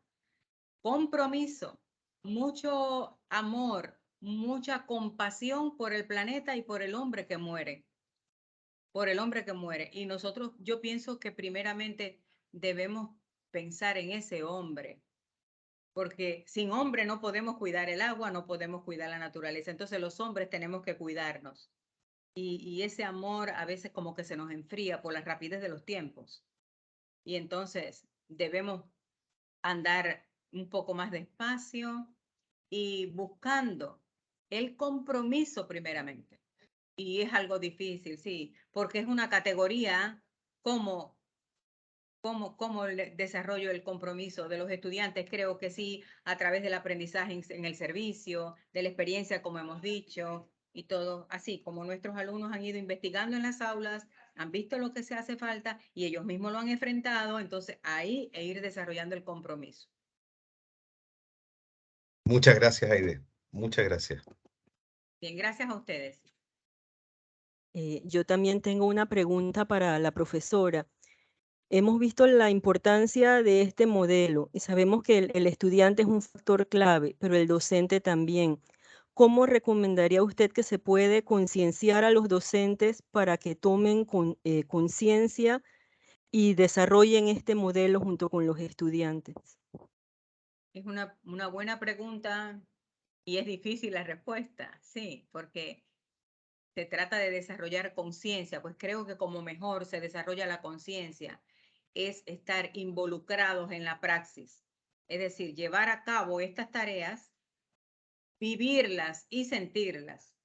Compromiso, mucho amor, mucha compasión por el planeta y por el hombre que muere. Por el hombre que muere. Y nosotros, yo pienso que primeramente debemos pensar en ese hombre, porque sin hombre no podemos cuidar el agua, no podemos cuidar la naturaleza. Entonces los hombres tenemos que cuidarnos. Y ese amor a veces como que se nos enfría por la rapidez de los tiempos. Y entonces debemos andar un poco más despacio y buscando el compromiso primeramente. Y es algo difícil, sí, porque es una categoría como ¿Cómo desarrollo el compromiso de los estudiantes? Creo que sí, a través del aprendizaje en el servicio, de la experiencia, como hemos dicho, y todo, así como nuestros alumnos han ido investigando en las aulas, han visto lo que se hace falta y ellos mismos lo han enfrentado, entonces ahí ir desarrollando el compromiso. Muchas gracias, Aide. Muchas gracias. Bien, gracias a ustedes. Yo también tengo una pregunta para la profesora. Hemos visto la importancia de este modelo y sabemos que el estudiante es un factor clave, pero el docente también. ¿Cómo recomendaría usted que se puede concienciar a los docentes para que tomen conciencia y desarrollen este modelo junto con los estudiantes? Es una buena pregunta y es difícil la respuesta, sí, porque se trata de desarrollar conciencia, pues creo que como mejor se desarrolla la conciencia es estar involucrados en la praxis, es decir, llevar a cabo estas tareas, vivirlas y sentirlas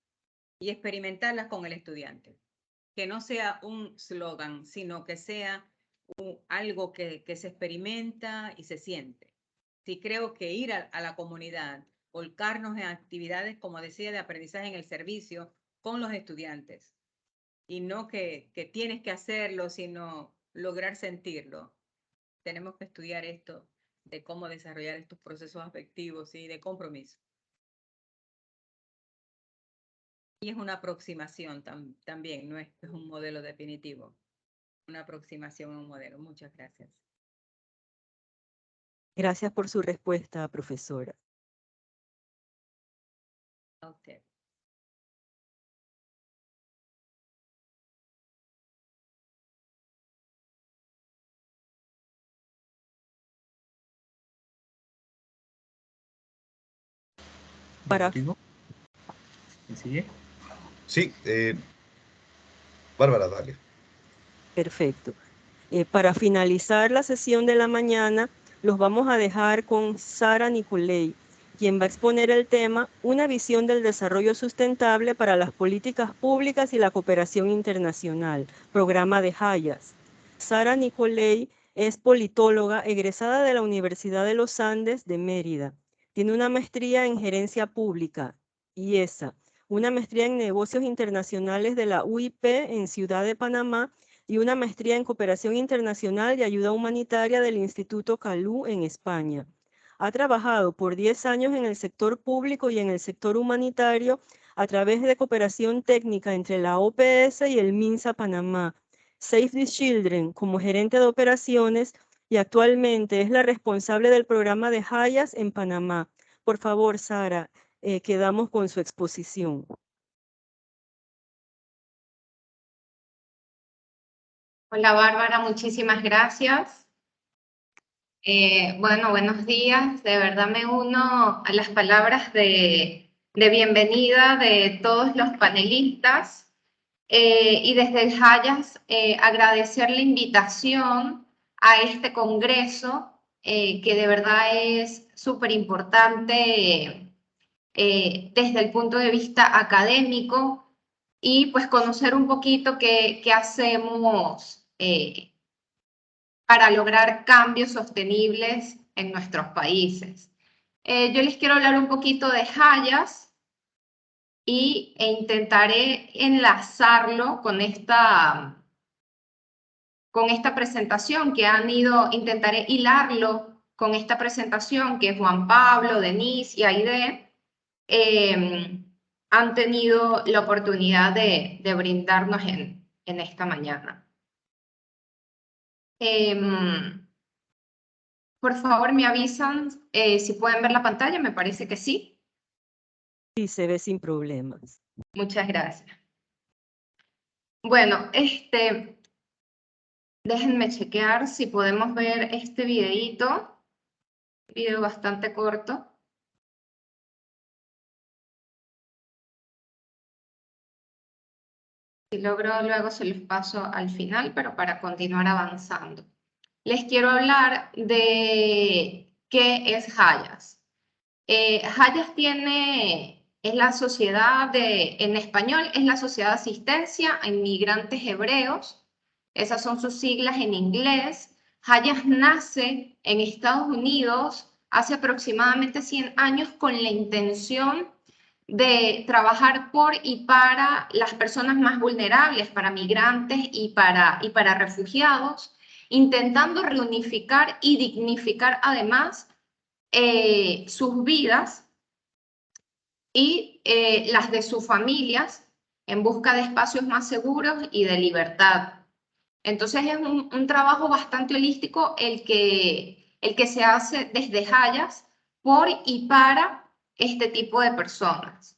y experimentarlas con el estudiante. Que no sea un slogan, sino que sea algo que se experimenta y se siente. Sí creo que ir a la comunidad, volcarnos en actividades, como decía, de aprendizaje en el servicio con los estudiantes y no que tienes que hacerlo, sino lograr sentirlo. Tenemos que estudiar esto de cómo desarrollar estos procesos afectivos y de compromiso. Y es una aproximación también, no es un modelo definitivo. una aproximación a un modelo. Muchas gracias. Gracias por su respuesta, profesora. A usted. Para- Rodrigo, ¿me sigue? Sí, Bárbara, dale. Perfecto. Para finalizar la sesión de la mañana, los vamos a dejar con Sara Nicolei, quien va a exponer el tema Una visión del desarrollo sustentable para las políticas públicas y la cooperación internacional, programa de Hayas. Sara Nicolei es politóloga egresada de la Universidad de los Andes de Mérida. Tiene una maestría en gerencia pública, IESA, una maestría en negocios internacionales de la UIP en Ciudad de Panamá y una maestría en cooperación internacional y ayuda humanitaria del Instituto Calú en España. Ha trabajado por 10 años en el sector público y en el sector humanitario a través de cooperación técnica entre la OPS y el MINSA Panamá, Save the Children como gerente de operaciones y actualmente es la responsable del programa de Hayas en Panamá. Por favor, Sara, quedamos con su exposición. Hola Bárbara, muchísimas gracias. Bueno, buenos días. De verdad me uno a las palabras de bienvenida de todos los panelistas y desde el Hayas agradecer la invitación a este congreso que de verdad es súper importante desde el punto de vista académico y pues conocer un poquito qué hacemos para lograr cambios sostenibles en nuestros países. Yo les quiero hablar un poquito de Hayas e intentaré enlazarlo con esta presentación que intentaré hilarlo con esta presentación que Juan Pablo, Denise y Aide han tenido la oportunidad de brindarnos en esta mañana. Por favor, me avisan si pueden ver la pantalla, me parece que sí. Sí, se ve sin problemas. Muchas gracias. Bueno, déjenme chequear si podemos ver este videíto, video bastante corto. Si logro, luego se los paso al final, pero para continuar avanzando. Les quiero hablar de qué es Hayas. Hayas es la sociedad en español, es la Sociedad de Asistencia a Inmigrantes Hebreos. Esas son sus siglas en inglés. Hayas nace en Estados Unidos hace aproximadamente 100 años con la intención de trabajar por y para las personas más vulnerables, para migrantes y para refugiados, intentando reunificar y dignificar además sus vidas y las de sus familias en busca de espacios más seguros y de libertad. Entonces es un trabajo bastante holístico el que se hace desde Hayas por y para este tipo de personas.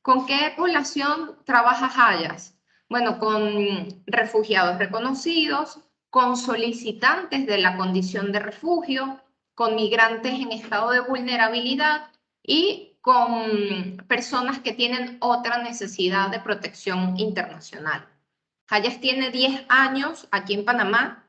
¿Con qué población trabaja Hayas? Bueno, con refugiados reconocidos, con solicitantes de la condición de refugio, con migrantes en estado de vulnerabilidad y con personas que tienen otra necesidad de protección internacional. Hayas tiene 10 años aquí en Panamá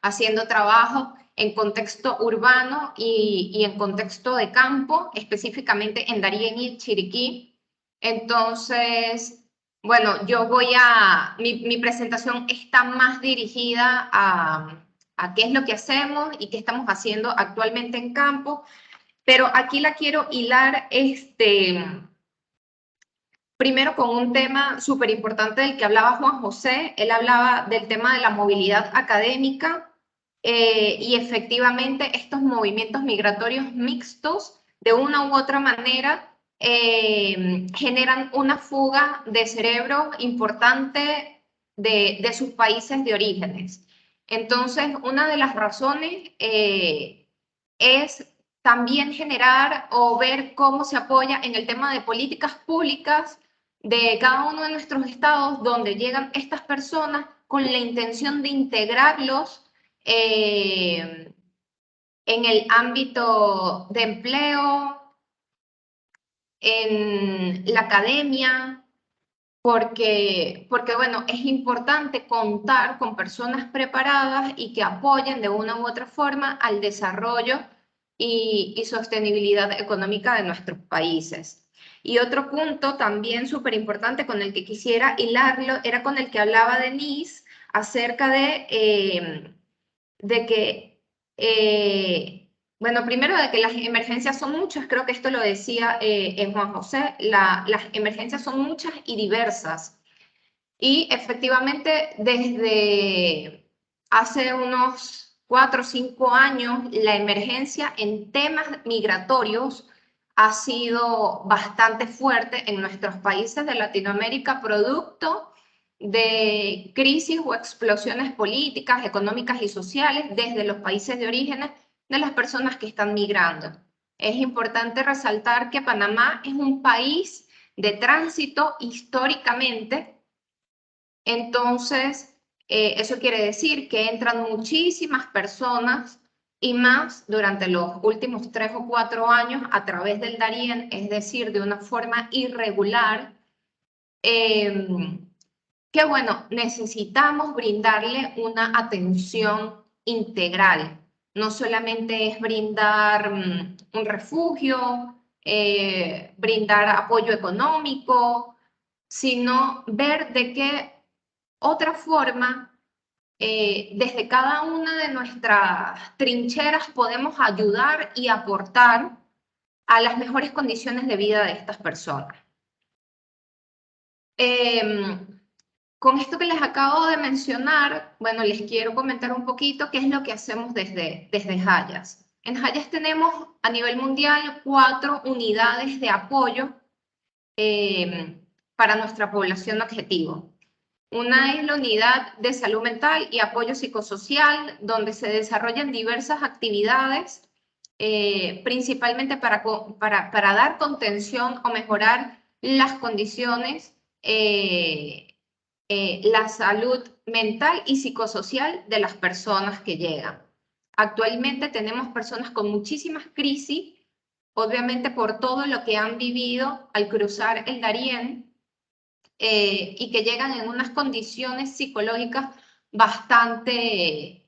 haciendo trabajo en contexto urbano y en contexto de campo, específicamente en Darién y Chiriquí. Entonces, bueno, mi presentación está más dirigida a qué es lo que hacemos y qué estamos haciendo actualmente en campo, pero aquí la quiero hilar primero con un tema súper importante del que hablaba Juan José. Él hablaba del tema de la movilidad académica y efectivamente estos movimientos migratorios mixtos, de una u otra manera, generan una fuga de cerebro importante de sus países de orígenes. Entonces, una de las razones es también generar o ver cómo se apoya en el tema de políticas públicas de cada uno de nuestros estados donde llegan estas personas con la intención de integrarlos en el ámbito de empleo, en la academia, porque bueno, es importante contar con personas preparadas y que apoyen de una u otra forma al desarrollo y sostenibilidad económica de nuestros países. Y otro punto también súper importante con el que quisiera hilarlo era con el que hablaba Denise acerca de que bueno, primero de que las emergencias son muchas, creo que esto lo decía Juan José, las emergencias son muchas y diversas. Y efectivamente, desde hace unos 4 o 5 años, la emergencia en temas migratorios ha sido bastante fuerte en nuestros países de Latinoamérica, producto de crisis o explosiones políticas, económicas y sociales desde los países de origen de las personas que están migrando. Es importante resaltar que Panamá es un país de tránsito históricamente, entonces eso quiere decir que entran muchísimas personas y más durante los últimos 3 o 4 años a través del Darién, es decir, de una forma irregular, que bueno, necesitamos brindarle una atención integral. No solamente es brindar un refugio, brindar apoyo económico, sino ver de qué otra forma, desde cada una de nuestras trincheras podemos ayudar y aportar a las mejores condiciones de vida de estas personas. Con esto que les acabo de mencionar, bueno, les quiero comentar un poquito qué es lo que hacemos desde Hayas. En Hayas tenemos a nivel mundial 4 unidades de apoyo para nuestra población objetivo. Una es la unidad de salud mental y apoyo psicosocial, donde se desarrollan diversas actividades, principalmente para dar contención o mejorar las condiciones, la salud mental y psicosocial de las personas que llegan. Actualmente tenemos personas con muchísimas crisis, obviamente por todo lo que han vivido al cruzar el Darién, y que llegan en unas condiciones psicológicas bastante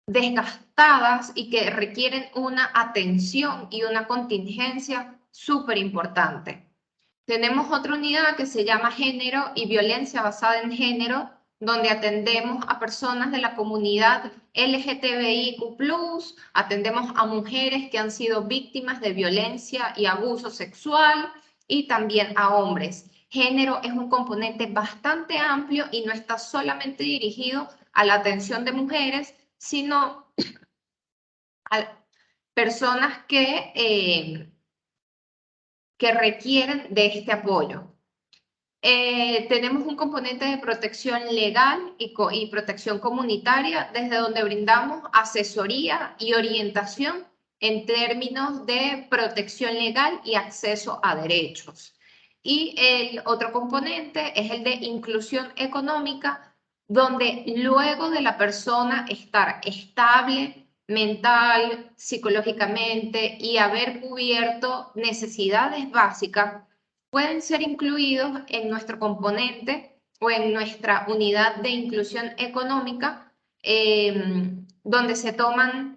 desgastadas y que requieren una atención y una contingencia súper importante. Tenemos otra unidad que se llama Género y Violencia Basada en Género, donde atendemos a personas de la comunidad LGTBIQ+, atendemos a mujeres que han sido víctimas de violencia y abuso sexual, y también a hombres. Género es un componente bastante amplio y no está solamente dirigido a la atención de mujeres, sino a personas que requieren de este apoyo. Tenemos un componente de protección legal y protección comunitaria, desde donde brindamos asesoría y orientación en términos de protección legal y acceso a derechos. Y el otro componente es el de inclusión económica, donde luego de la persona estar estable mental, psicológicamente y haber cubierto necesidades básicas, pueden ser incluidos en nuestro componente o en nuestra unidad de inclusión económica, donde se toman,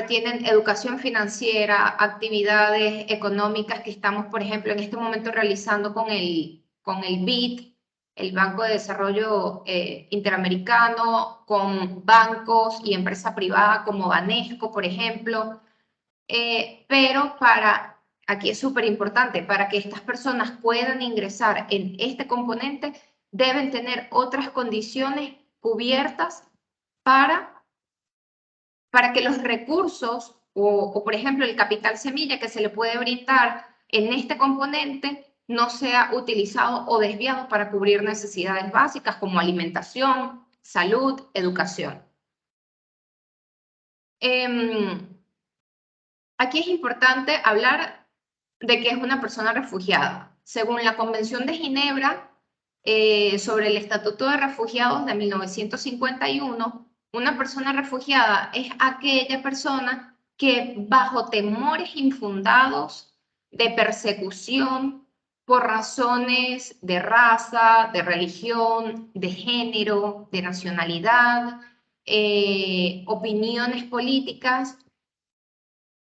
tienen educación financiera, actividades económicas que estamos, por ejemplo, en este momento realizando con el BID, el Banco de Desarrollo Interamericano, con bancos y empresa privada como Banesco, por ejemplo, pero aquí es súper importante, para que estas personas puedan ingresar en este componente, deben tener otras condiciones cubiertas para que los recursos o, por ejemplo, el capital semilla que se le puede brindar en este componente no sea utilizado o desviado para cubrir necesidades básicas como alimentación, salud, educación. Aquí es importante hablar de qué es una persona refugiada. Según la Convención de Ginebra sobre el Estatuto de Refugiados de 1951, una persona refugiada es aquella persona que bajo temores infundados de persecución por razones de raza, de religión, de género, de nacionalidad, opiniones políticas,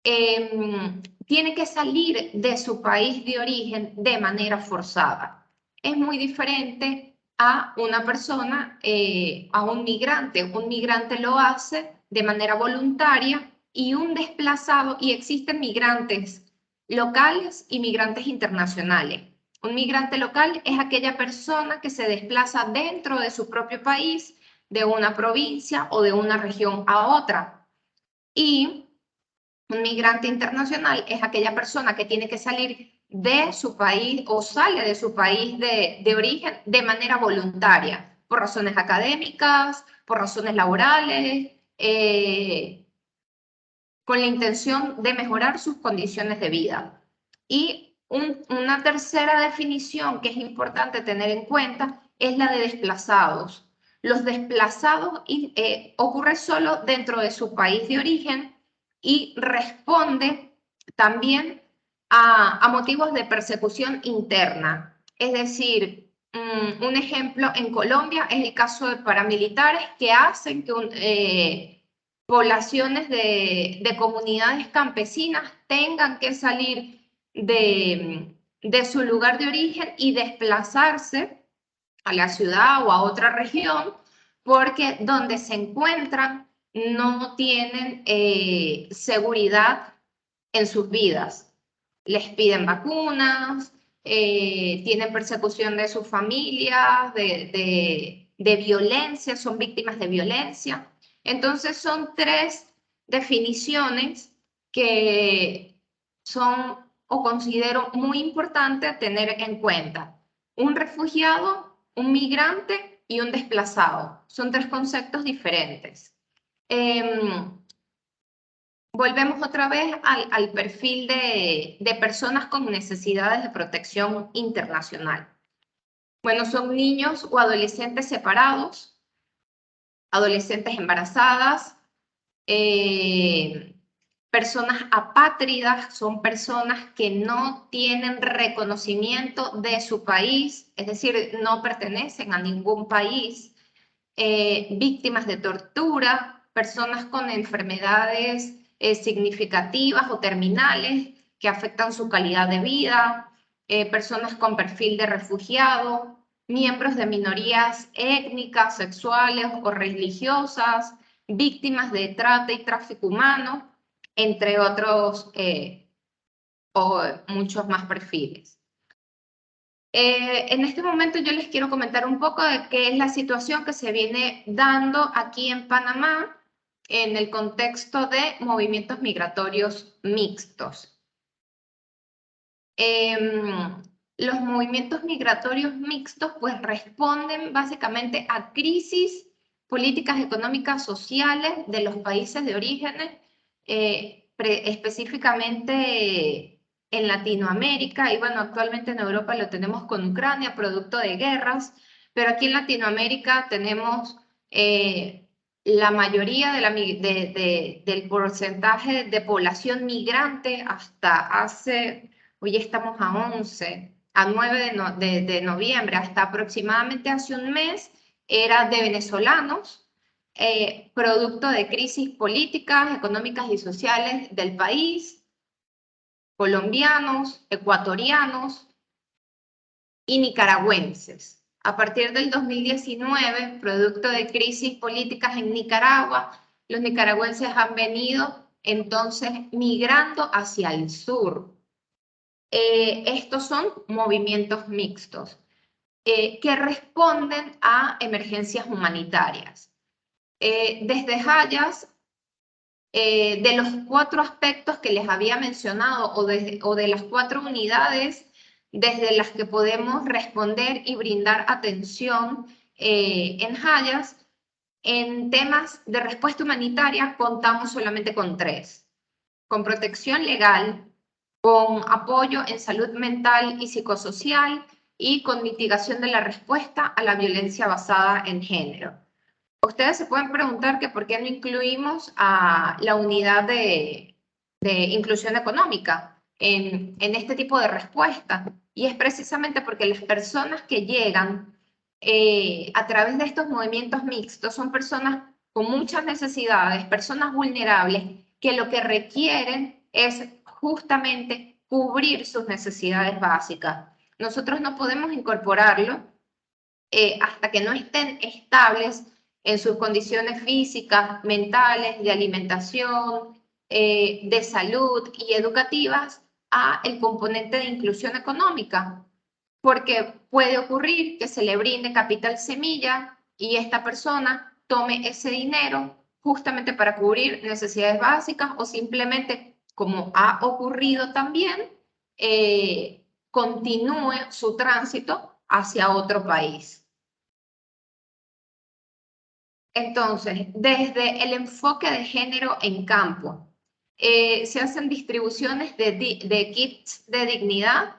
tiene que salir de su país de origen de manera forzada. Es muy diferente a una persona, a un migrante. Un migrante lo hace de manera voluntaria y un desplazado, y existen migrantes locales y migrantes internacionales. Un migrante local es aquella persona que se desplaza dentro de su propio país, de una provincia o de una región a otra. Y un migrante internacional es aquella persona que tiene que salir de su país o sale de su país de origen de manera voluntaria, por razones académicas, por razones laborales, con la intención de mejorar sus condiciones de vida. Y una tercera definición que es importante tener en cuenta es la de desplazados. Los desplazados ocurre solo dentro de su país de origen y responde también a motivos de persecución interna. Es decir, un ejemplo en Colombia es el caso de paramilitares que hacen que poblaciones de comunidades campesinas tengan que salir de su lugar de origen y desplazarse a la ciudad o a otra región porque donde se encuentran no tienen seguridad en sus vidas. Les piden vacunas, tienen persecución de sus familias, de violencia, son víctimas de violencia. Entonces son tres definiciones que son o considero muy importante tener en cuenta. Un refugiado, un migrante y un desplazado. Son tres conceptos diferentes. Volvemos otra vez al perfil de personas con necesidades de protección internacional. Bueno, son niños o adolescentes separados, adolescentes embarazadas, personas apátridas, son personas que no tienen reconocimiento de su país, es decir, no pertenecen a ningún país, víctimas de tortura, personas con enfermedades significativas o terminales que afectan su calidad de vida, personas con perfil de refugiado, miembros de minorías étnicas, sexuales o religiosas, víctimas de trata y tráfico humano, entre otros o muchos más perfiles. En este momento yo les quiero comentar un poco de qué es la situación que se viene dando aquí en Panamá en el contexto de movimientos migratorios mixtos. Los movimientos migratorios mixtos pues responden básicamente a crisis políticas económicas sociales de los países de orígenes, específicamente en Latinoamérica, y bueno, actualmente en Europa lo tenemos con Ucrania, producto de guerras, pero aquí en Latinoamérica tenemos la mayoría del porcentaje de población migrante hasta hace, hoy estamos a 9 de noviembre, hasta aproximadamente hace un mes, era de venezolanos, producto de crisis políticas, económicas y sociales del país, colombianos, ecuatorianos y nicaragüenses. A partir del 2019, producto de crisis políticas en Nicaragua, los nicaragüenses han venido entonces migrando hacia el sur. Estos son movimientos mixtos que responden a emergencias humanitarias. Desde Hayas, de los 4 aspectos que les había mencionado o de las 4 unidades desde las que podemos responder y brindar atención en Hayas. En temas de respuesta humanitaria contamos solamente con 3. Con protección legal, con apoyo en salud mental y psicosocial y con mitigación de la respuesta a la violencia basada en género. Ustedes se pueden preguntar que por qué no incluimos a la unidad de inclusión económica en este tipo de respuesta. Y es precisamente porque las personas que llegan a través de estos movimientos mixtos son personas con muchas necesidades, personas vulnerables, que lo que requieren es justamente cubrir sus necesidades básicas. Nosotros no podemos incorporarlo hasta que no estén estables en sus condiciones físicas, mentales, de alimentación, de salud y educativas, a el componente de inclusión económica. Porque puede ocurrir que se le brinde capital semilla y esta persona tome ese dinero justamente para cubrir necesidades básicas o simplemente, como ha ocurrido también, continúe su tránsito hacia otro país. Entonces, desde el enfoque de género en campo, se hacen distribuciones de kits de dignidad.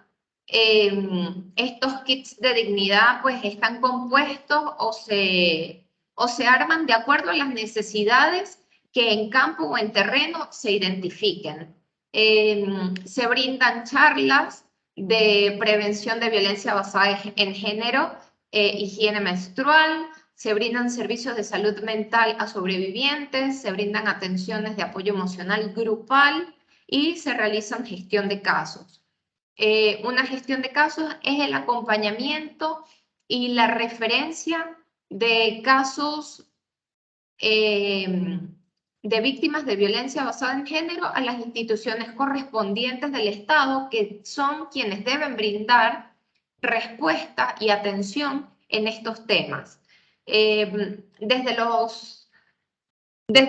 Estos kits de dignidad pues están compuestos o se arman de acuerdo a las necesidades que en campo o en terreno se identifiquen. Se brindan charlas de prevención de violencia basada en género, higiene menstrual, se brindan servicios de salud mental a sobrevivientes, se brindan atenciones de apoyo emocional grupal y se realizan gestión de casos. Una gestión de casos es el acompañamiento y la referencia de casos de víctimas de violencia basada en género a las instituciones correspondientes del Estado, que son quienes deben brindar respuesta y atención en estos temas. Desde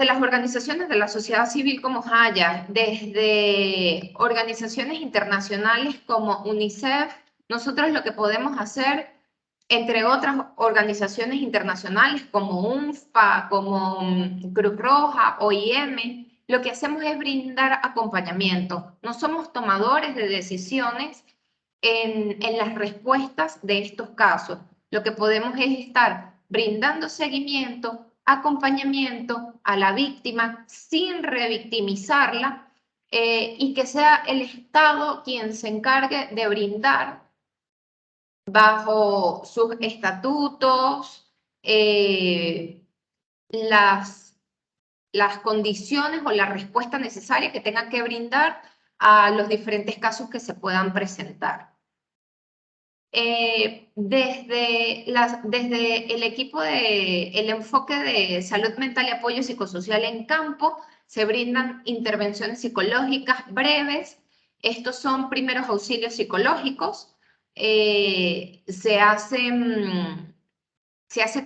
las organizaciones de la sociedad civil como Hayas, desde organizaciones internacionales como UNICEF, nosotros lo que podemos hacer, entre otras organizaciones internacionales como UNFPA, como Cruz Roja, OIM, lo que hacemos es brindar acompañamiento. No somos tomadores de decisiones en las respuestas de estos casos. Lo que podemos es estar brindando seguimiento, acompañamiento a la víctima sin revictimizarla y que sea el Estado quien se encargue de brindar bajo sus estatutos las condiciones o la respuesta necesaria que tengan que brindar a los diferentes casos que se puedan presentar. Desde el equipo el enfoque de salud mental y apoyo psicosocial en campo, se brindan intervenciones psicológicas breves. Estos son primeros auxilios psicológicos. Se hace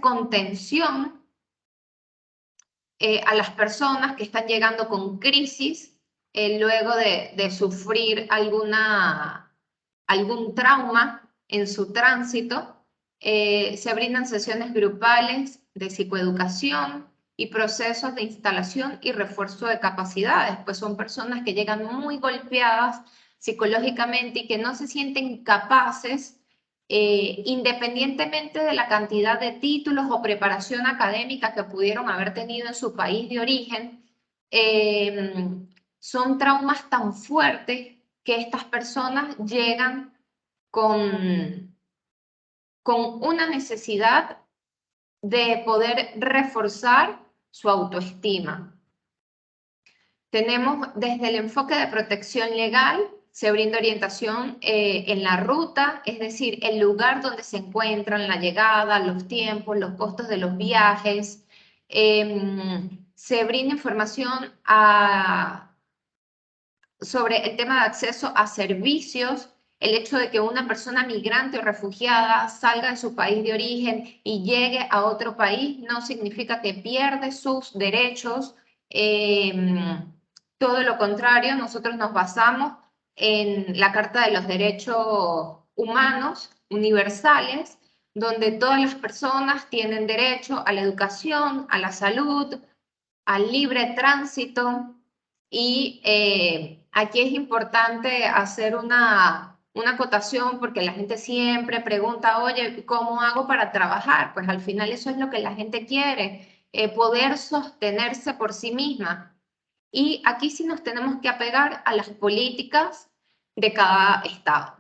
contención a las personas que están llegando con crisis luego de sufrir algún trauma en su tránsito. Se brindan sesiones grupales de psicoeducación y procesos de instalación y refuerzo de capacidades, pues son personas que llegan muy golpeadas psicológicamente y que no se sienten capaces, independientemente de la cantidad de títulos o preparación académica que pudieron haber tenido en su país de origen. Son traumas tan fuertes que estas personas llegan con una necesidad de poder reforzar su autoestima. Tenemos desde el enfoque de protección legal, se brinda orientación en la ruta, es decir, el lugar donde se encuentran, la llegada, los tiempos, los costos de los viajes. Se brinda información sobre el tema de acceso a servicios. El hecho de que una persona migrante o refugiada salga de su país de origen y llegue a otro país no significa que pierde sus derechos. Todo lo contrario, nosotros nos basamos en la Carta de los Derechos humanos, universales, donde todas las personas tienen derecho a la educación, a la salud, al libre tránsito. Y aquí es importante hacer una acotación, porque la gente siempre pregunta, oye, ¿cómo hago para trabajar? Pues al final eso es lo que la gente quiere, poder sostenerse por sí misma. Y aquí sí nos tenemos que apegar a las políticas de cada estado.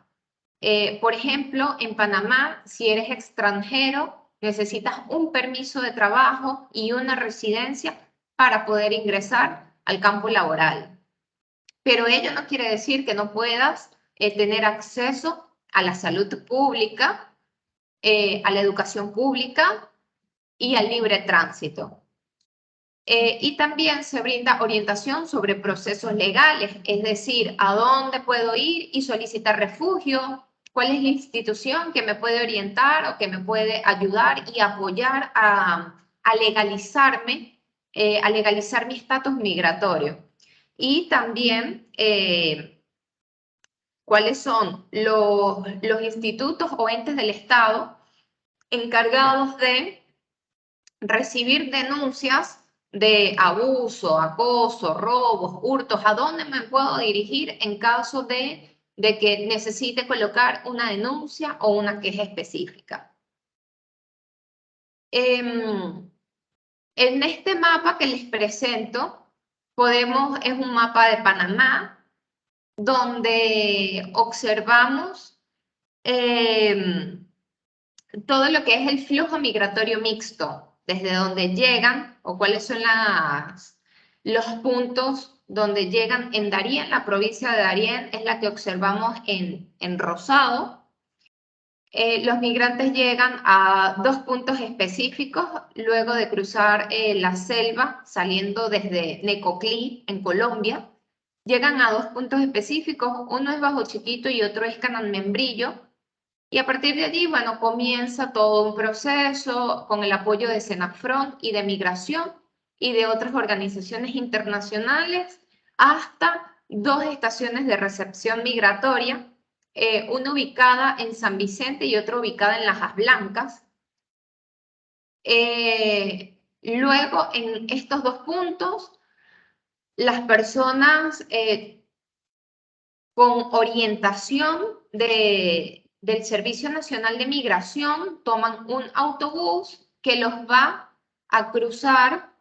Por ejemplo, en Panamá, si eres extranjero, necesitas un permiso de trabajo y una residencia para poder ingresar al campo laboral. Pero ello no quiere decir que no puedas tener acceso a la salud pública, a la educación pública y al libre tránsito. Y también se brinda orientación sobre procesos legales, es decir, a dónde puedo ir y solicitar refugio, cuál es la institución que me puede orientar o que me puede ayudar y apoyar a legalizarme, a legalizar mi estatus migratorio. Y también cuáles son los institutos o entes del Estado encargados de recibir denuncias de abuso, acoso, robos, hurtos, ¿a dónde me puedo dirigir en caso de que necesite colocar una denuncia o una queja específica? En este mapa que les presento, es un mapa de Panamá, donde observamos todo lo que es el flujo migratorio mixto, desde donde llegan o cuáles son los puntos donde llegan en Darién. La provincia de Darién es la que observamos en rosado. Los migrantes llegan a 2 puntos específicos luego de cruzar la selva saliendo desde Necoclí, en Colombia. Llegan a 2 puntos específicos, uno es Bajo Chiquito y otro es Cananmembrillo. Y a partir de allí, bueno, comienza todo un proceso con el apoyo de Senafront y de Migración y de otras organizaciones internacionales, hasta 2 estaciones de recepción migratoria, una ubicada en San Vicente y otra ubicada en Lajas Blancas. Luego, en estos 2 puntos, las personas con orientación del Servicio Nacional de Migración toman un autobús que los va a cruzar,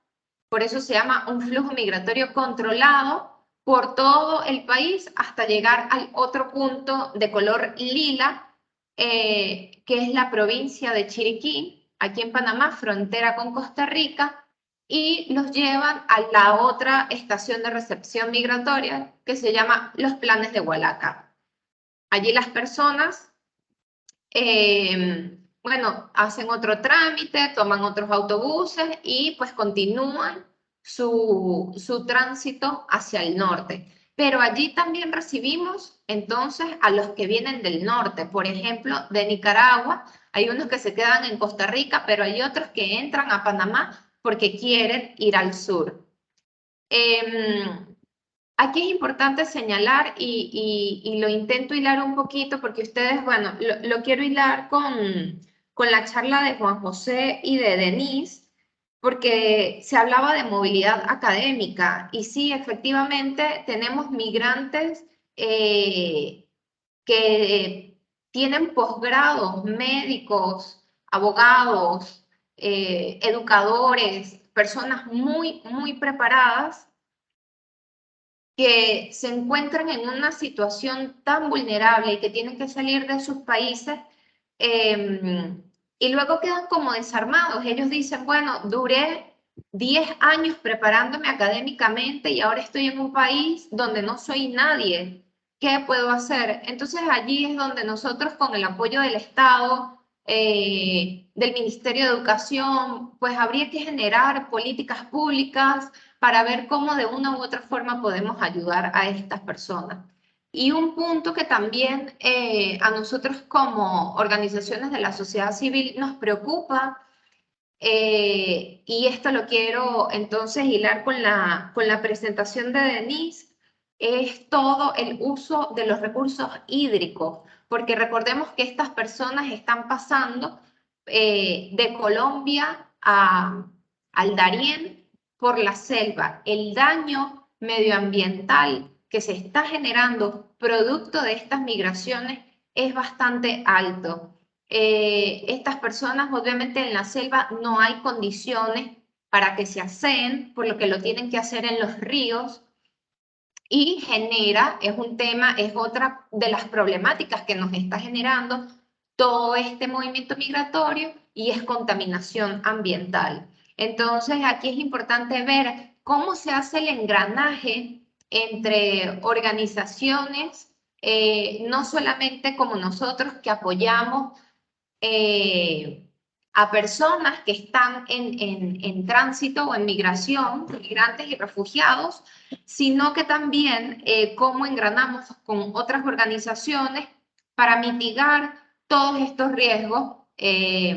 por eso se llama un flujo migratorio controlado, por todo el país hasta llegar al otro punto de color lila, que es la provincia de Chiriquí, aquí en Panamá, frontera con Costa Rica, y los llevan a la otra estación de recepción migratoria que se llama Los Planes de Hualaca. Allí las personas, bueno, hacen otro trámite, toman otros autobuses y pues continúan su tránsito hacia el norte. Pero allí también recibimos entonces a los que vienen del norte, por ejemplo, de Nicaragua. Hay unos que se quedan en Costa Rica, pero hay otros que entran a Panamá porque quieren ir al sur. Aquí es importante señalar, y lo intento hilar un poquito porque ustedes, bueno, lo quiero hilar con la charla de Juan José y de Denise, porque se hablaba de movilidad académica, y sí, efectivamente, tenemos migrantes que tienen posgrados, médicos, abogados, educadores, personas muy, muy preparadas, que se encuentran en una situación tan vulnerable y que tienen que salir de sus países, y luego quedan como desarmados. Ellos dicen, bueno, duré 10 años preparándome académicamente y ahora estoy en un país donde no soy nadie. ¿Qué puedo hacer? Entonces allí es donde nosotros, con el apoyo del Estado, del Ministerio de Educación, pues habría que generar políticas públicas para ver cómo de una u otra forma podemos ayudar a estas personas. Y un punto que también a nosotros como organizaciones de la sociedad civil nos preocupa, y esto lo quiero entonces hilar con la presentación de Denise, es todo el uso de los recursos hídricos, porque recordemos que estas personas están pasando de Colombia al Darién por la selva. El daño medioambiental que se está generando producto de estas migraciones es bastante alto. Estas personas, obviamente, en la selva no hay condiciones para que se aseen, por lo que lo tienen que hacer en los ríos, y genera, es un tema, es otra de las problemáticas que nos está generando todo este movimiento migratorio, y es contaminación ambiental. Entonces, aquí es importante ver cómo se hace el engranaje entre organizaciones, no solamente como nosotros que apoyamos a personas que están en tránsito o en migración, migrantes y refugiados, sino que también cómo engranamos con otras organizaciones para mitigar todos estos riesgos que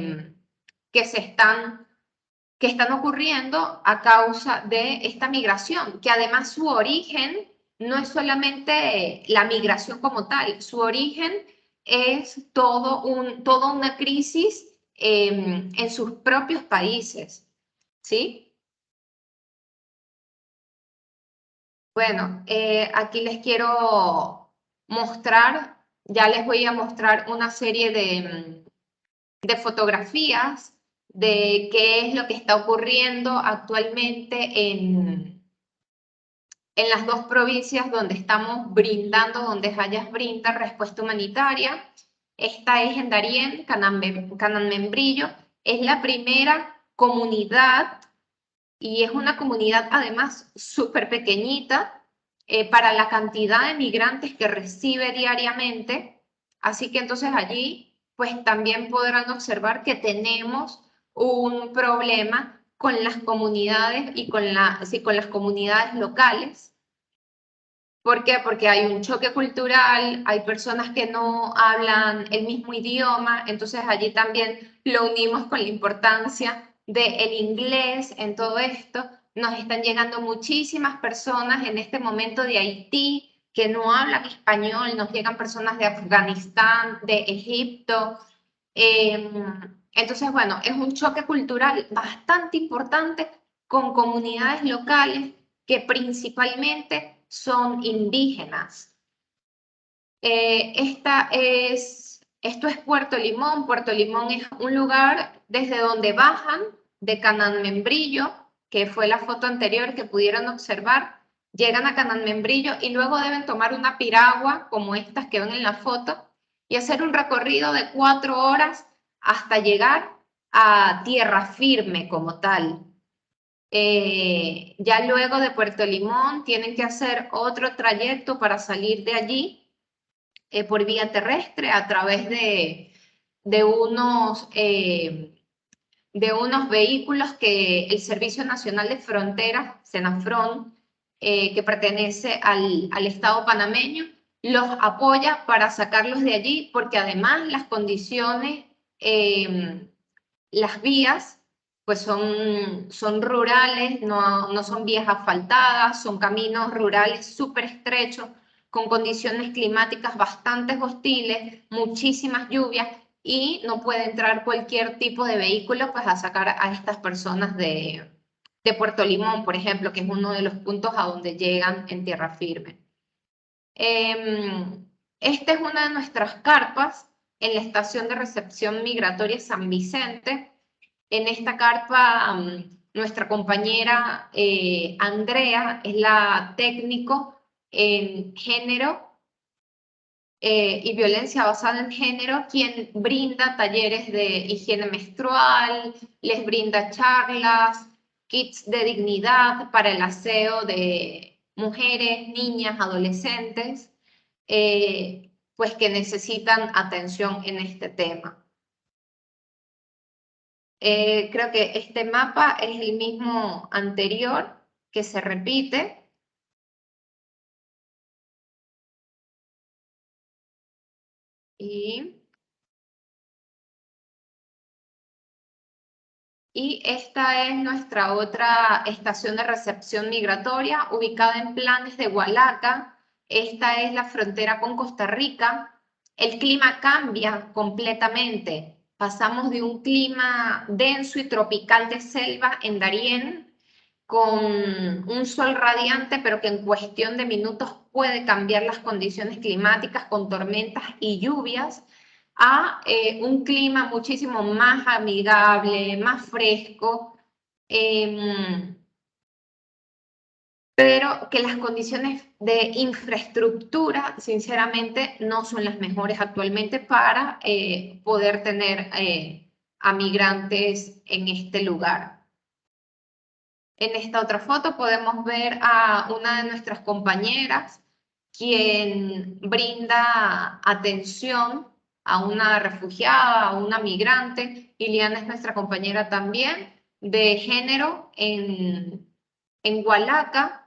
están ocurriendo a causa de esta migración, que además su origen no es solamente la migración como tal, su origen es toda una crisis en sus propios países, ¿sí? Bueno, aquí les quiero mostrar, ya les voy a mostrar una serie de fotografías de qué es lo que está ocurriendo actualmente en las dos provincias donde estamos brindando, donde Hayas brinda respuesta humanitaria. Esta es en Darién, Cananmembrillo. Es la primera comunidad y es una comunidad además súper pequeñita para la cantidad de migrantes que recibe diariamente. Así que entonces allí pues también podrán observar que tenemos un problema con las comunidades y con las comunidades locales. ¿Por qué? Porque hay un choque cultural, hay personas que no hablan el mismo idioma, entonces allí también lo unimos con la importancia del inglés en todo esto. Nos están llegando muchísimas personas en este momento de Haití que no hablan español, nos llegan personas de Afganistán, de Egipto. Entonces, bueno, es un choque cultural bastante importante con comunidades locales que principalmente son indígenas. Esto es Puerto Limón. Puerto Limón es un lugar desde donde bajan de Cananmembrillo, que fue la foto anterior que pudieron observar. Llegan a Cananmembrillo y luego deben tomar una piragua como estas que ven en la foto y hacer un recorrido de 4 horas hasta llegar a tierra firme como tal. Ya luego de Puerto Limón tienen que hacer otro trayecto para salir de allí por vía terrestre a través de unos vehículos que el Servicio Nacional de Fronteras, Senafron, que pertenece al Estado panameño, los apoya para sacarlos de allí, porque además las condiciones, las vías, pues son rurales, no son vías asfaltadas, son caminos rurales súper estrechos, con condiciones climáticas bastante hostiles, muchísimas lluvias, y no puede entrar cualquier tipo de vehículo pues a sacar a estas personas de Puerto Limón, por ejemplo, que es uno de los puntos a donde llegan en tierra firme. Esta es una de nuestras carpas en la estación de recepción migratoria San Vicente. En esta carpa, nuestra compañera Andrea es la técnico en género y violencia basada en género, quien brinda talleres de higiene menstrual, les brinda charlas, kits de dignidad para el aseo de mujeres, niñas, adolescentes, pues que necesitan atención en este tema. Creo que este mapa es el mismo anterior, que se repite. Y Y esta es nuestra otra estación de recepción migratoria, ubicada en Planes de Hualaca. Esta es la frontera con Costa Rica. El clima cambia completamente. Pasamos de un clima denso y tropical de selva en Darién, con un sol radiante, pero que en cuestión de minutos puede cambiar las condiciones climáticas con tormentas y lluvias, a un clima muchísimo más amigable, más fresco, pero que las condiciones de infraestructura, sinceramente, no son las mejores actualmente para poder tener a migrantes en este lugar. En esta otra foto podemos ver a una de nuestras compañeras quien brinda atención a una refugiada, a una migrante. Iliana es nuestra compañera también de género en Hualaca,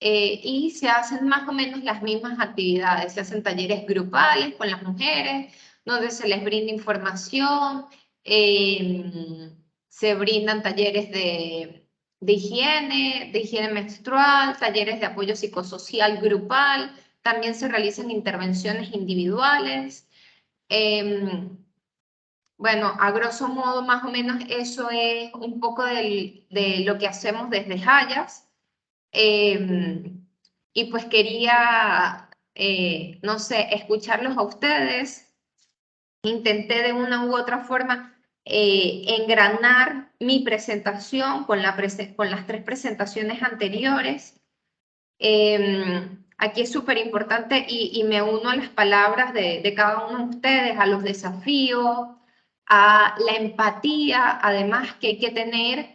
y se hacen más o menos las mismas actividades. Se hacen talleres grupales con las mujeres, donde se les brinda información, se brindan talleres de higiene menstrual, talleres de apoyo psicosocial grupal, también se realizan intervenciones individuales. Bueno, a grosso modo, más o menos eso es un poco de lo que hacemos desde Hayas. Y pues quería, no sé, escucharlos a ustedes. Intenté de una u otra forma engranar mi presentación con las 3 presentaciones anteriores. Aquí es súper importante y me uno a las palabras de cada uno de ustedes, a los desafíos, a la empatía, además, que hay que tener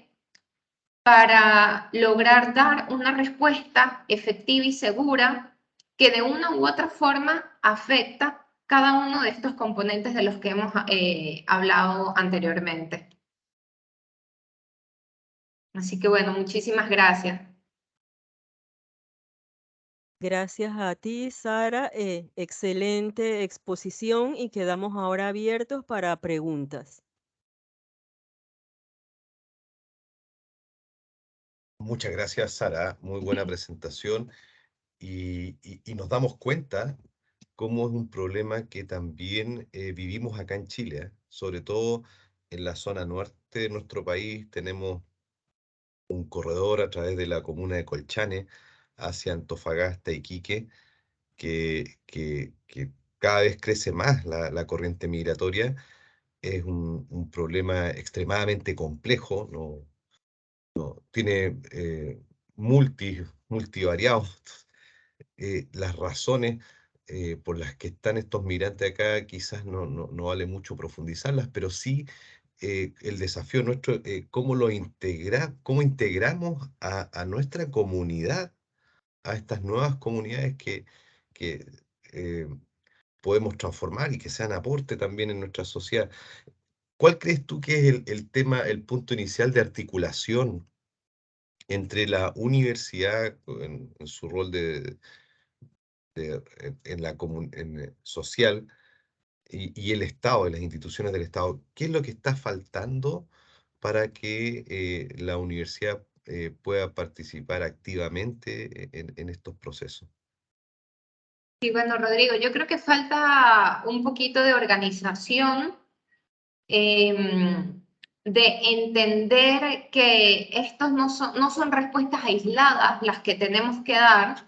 para lograr dar una respuesta efectiva y segura que de una u otra forma afecta cada uno de estos componentes de los que hemos hablado anteriormente. Así que bueno, muchísimas gracias. Gracias a ti, Sara. Excelente exposición y quedamos ahora abiertos para preguntas. Muchas gracias, Sara. Muy buena presentación. Y nos damos cuenta cómo es un problema que también vivimos acá en Chile, ¿eh? Sobre todo en la zona norte de nuestro país. Tenemos un corredor a través de la comuna de Colchane hacia Antofagasta, Iquique, que cada vez crece más la corriente migratoria. Es un problema extremadamente complejo, tiene multivariados. Las razones por las que están estos migrantes acá quizás no vale mucho profundizarlas, pero sí el desafío nuestro, cómo cómo integramos a nuestra comunidad, a estas nuevas comunidades que podemos transformar y que sean aporte también en nuestra sociedad. ¿Cuál crees tú que es el tema, el punto inicial de articulación entre la universidad en su rol en la social y el Estado, en las instituciones del Estado? ¿Qué es lo que está faltando para que la universidad pueda participar activamente en estos procesos? Sí, bueno, Rodrigo, yo creo que falta un poquito de organización, de entender que estos no son respuestas aisladas las que tenemos que dar.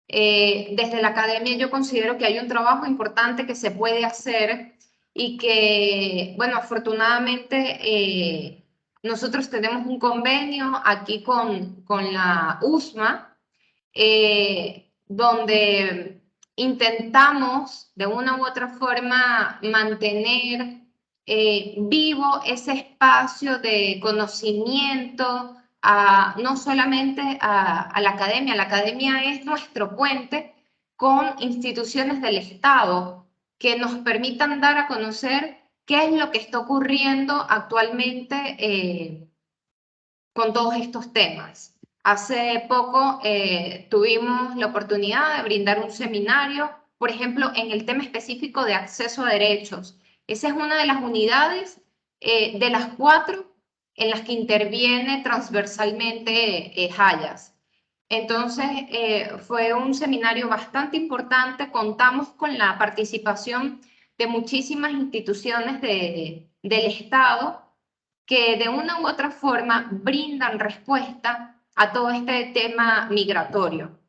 Desde la academia yo considero que hay un trabajo importante que se puede hacer y que, bueno, afortunadamente nosotros tenemos un convenio aquí con la USMA, donde intentamos de una u otra forma mantener vivo ese espacio de conocimiento, no solamente a la academia es nuestro puente con instituciones del Estado que nos permitan dar a conocer qué es lo que está ocurriendo actualmente con todos estos temas. Hace poco tuvimos la oportunidad de brindar un seminario, por ejemplo, en el tema específico de acceso a derechos. Esa es una de las unidades de las 4 en las que interviene transversalmente Hayas. Entonces, fue un seminario bastante importante. Contamos con la participación de muchísimas instituciones del Estado que de una u otra forma brindan respuesta a todo este tema migratorio.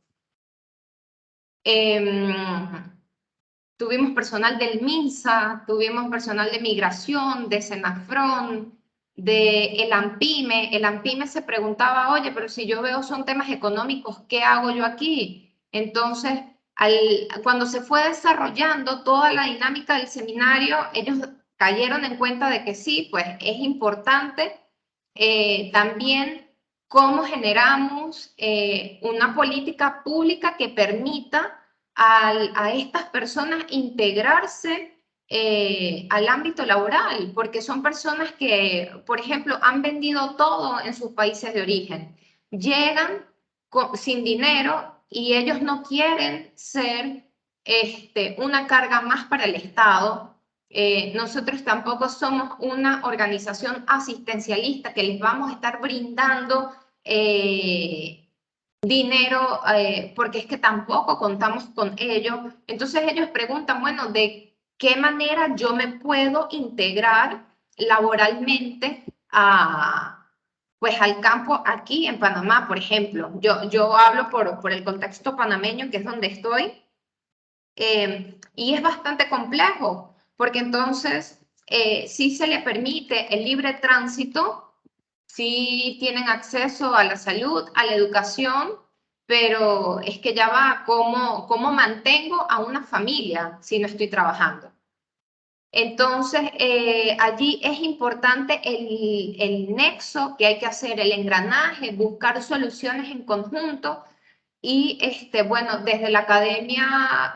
Tuvimos personal del MINSA, tuvimos personal de migración, de Senafrón, de el AMPIME. El AMPIME se preguntaba, oye, pero si yo veo son temas económicos, ¿qué hago yo aquí? Entonces, cuando se fue desarrollando toda la dinámica del seminario, ellos cayeron en cuenta de que sí, pues es importante también cómo generamos una política pública que permita a estas personas integrarse al ámbito laboral, porque son personas que, por ejemplo, han vendido todo en sus países de origen. Llegan sin dinero y ellos no quieren ser una carga más para el Estado. Nosotros tampoco somos una organización asistencialista que les vamos a estar brindando dinero, porque es que tampoco contamos con ello. Entonces ellos preguntan, bueno, ¿de qué manera yo me puedo integrar laboralmente pues al campo aquí en Panamá, por ejemplo? Yo hablo por el contexto panameño, que es donde estoy, y es bastante complejo, porque entonces sí se le permite el libre tránsito, sí tienen acceso a la salud, a la educación, pero es que ya va, ¿cómo mantengo a una familia si no estoy trabajando? Entonces, allí es importante el nexo que hay que hacer, el engranaje, buscar soluciones en conjunto y, bueno, desde la academia,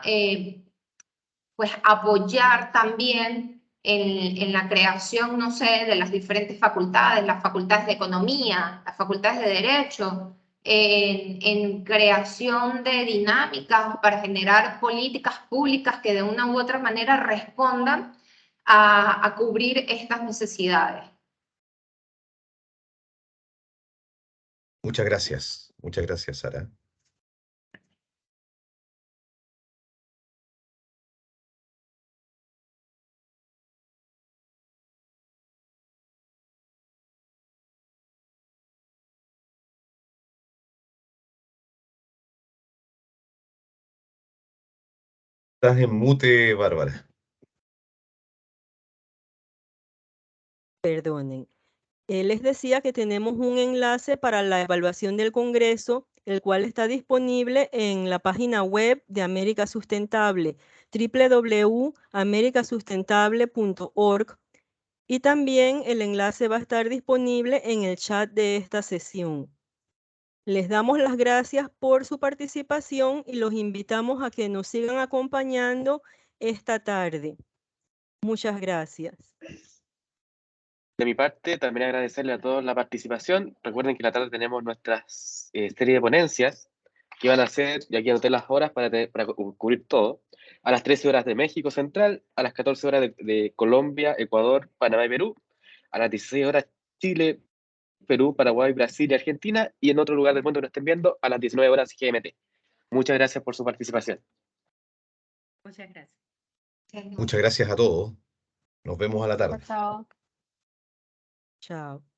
pues apoyar también en la creación, no sé, de las diferentes facultades, las facultades de economía, las facultades de derecho, en creación de dinámicas para generar políticas públicas que de una u otra manera respondan a cubrir estas necesidades. Muchas gracias, Sara. Estás en mute, Bárbara. Perdonen. Les decía que tenemos un enlace para la evaluación del Congreso, el cual está disponible en la página web de América Sustentable, www.americasustentable.org, y también el enlace va a estar disponible en el chat de esta sesión. Les damos las gracias por su participación y los invitamos a que nos sigan acompañando esta tarde. Muchas gracias. De mi parte, también agradecerle a todos la participación. Recuerden que la tarde tenemos nuestras serie de ponencias que van a ser, y aquí anoté las horas para cubrir todo, a las 13 horas de México Central, a las 14 horas de Colombia, Ecuador, Panamá y Perú, a las 16 horas Chile, Perú, Paraguay, Brasil y Argentina, y en otro lugar del mundo que nos estén viendo, a las 19 horas GMT. Muchas gracias por su participación. Muchas gracias. Muchas gracias a todos. Nos vemos a la tarde. Chao. Chao.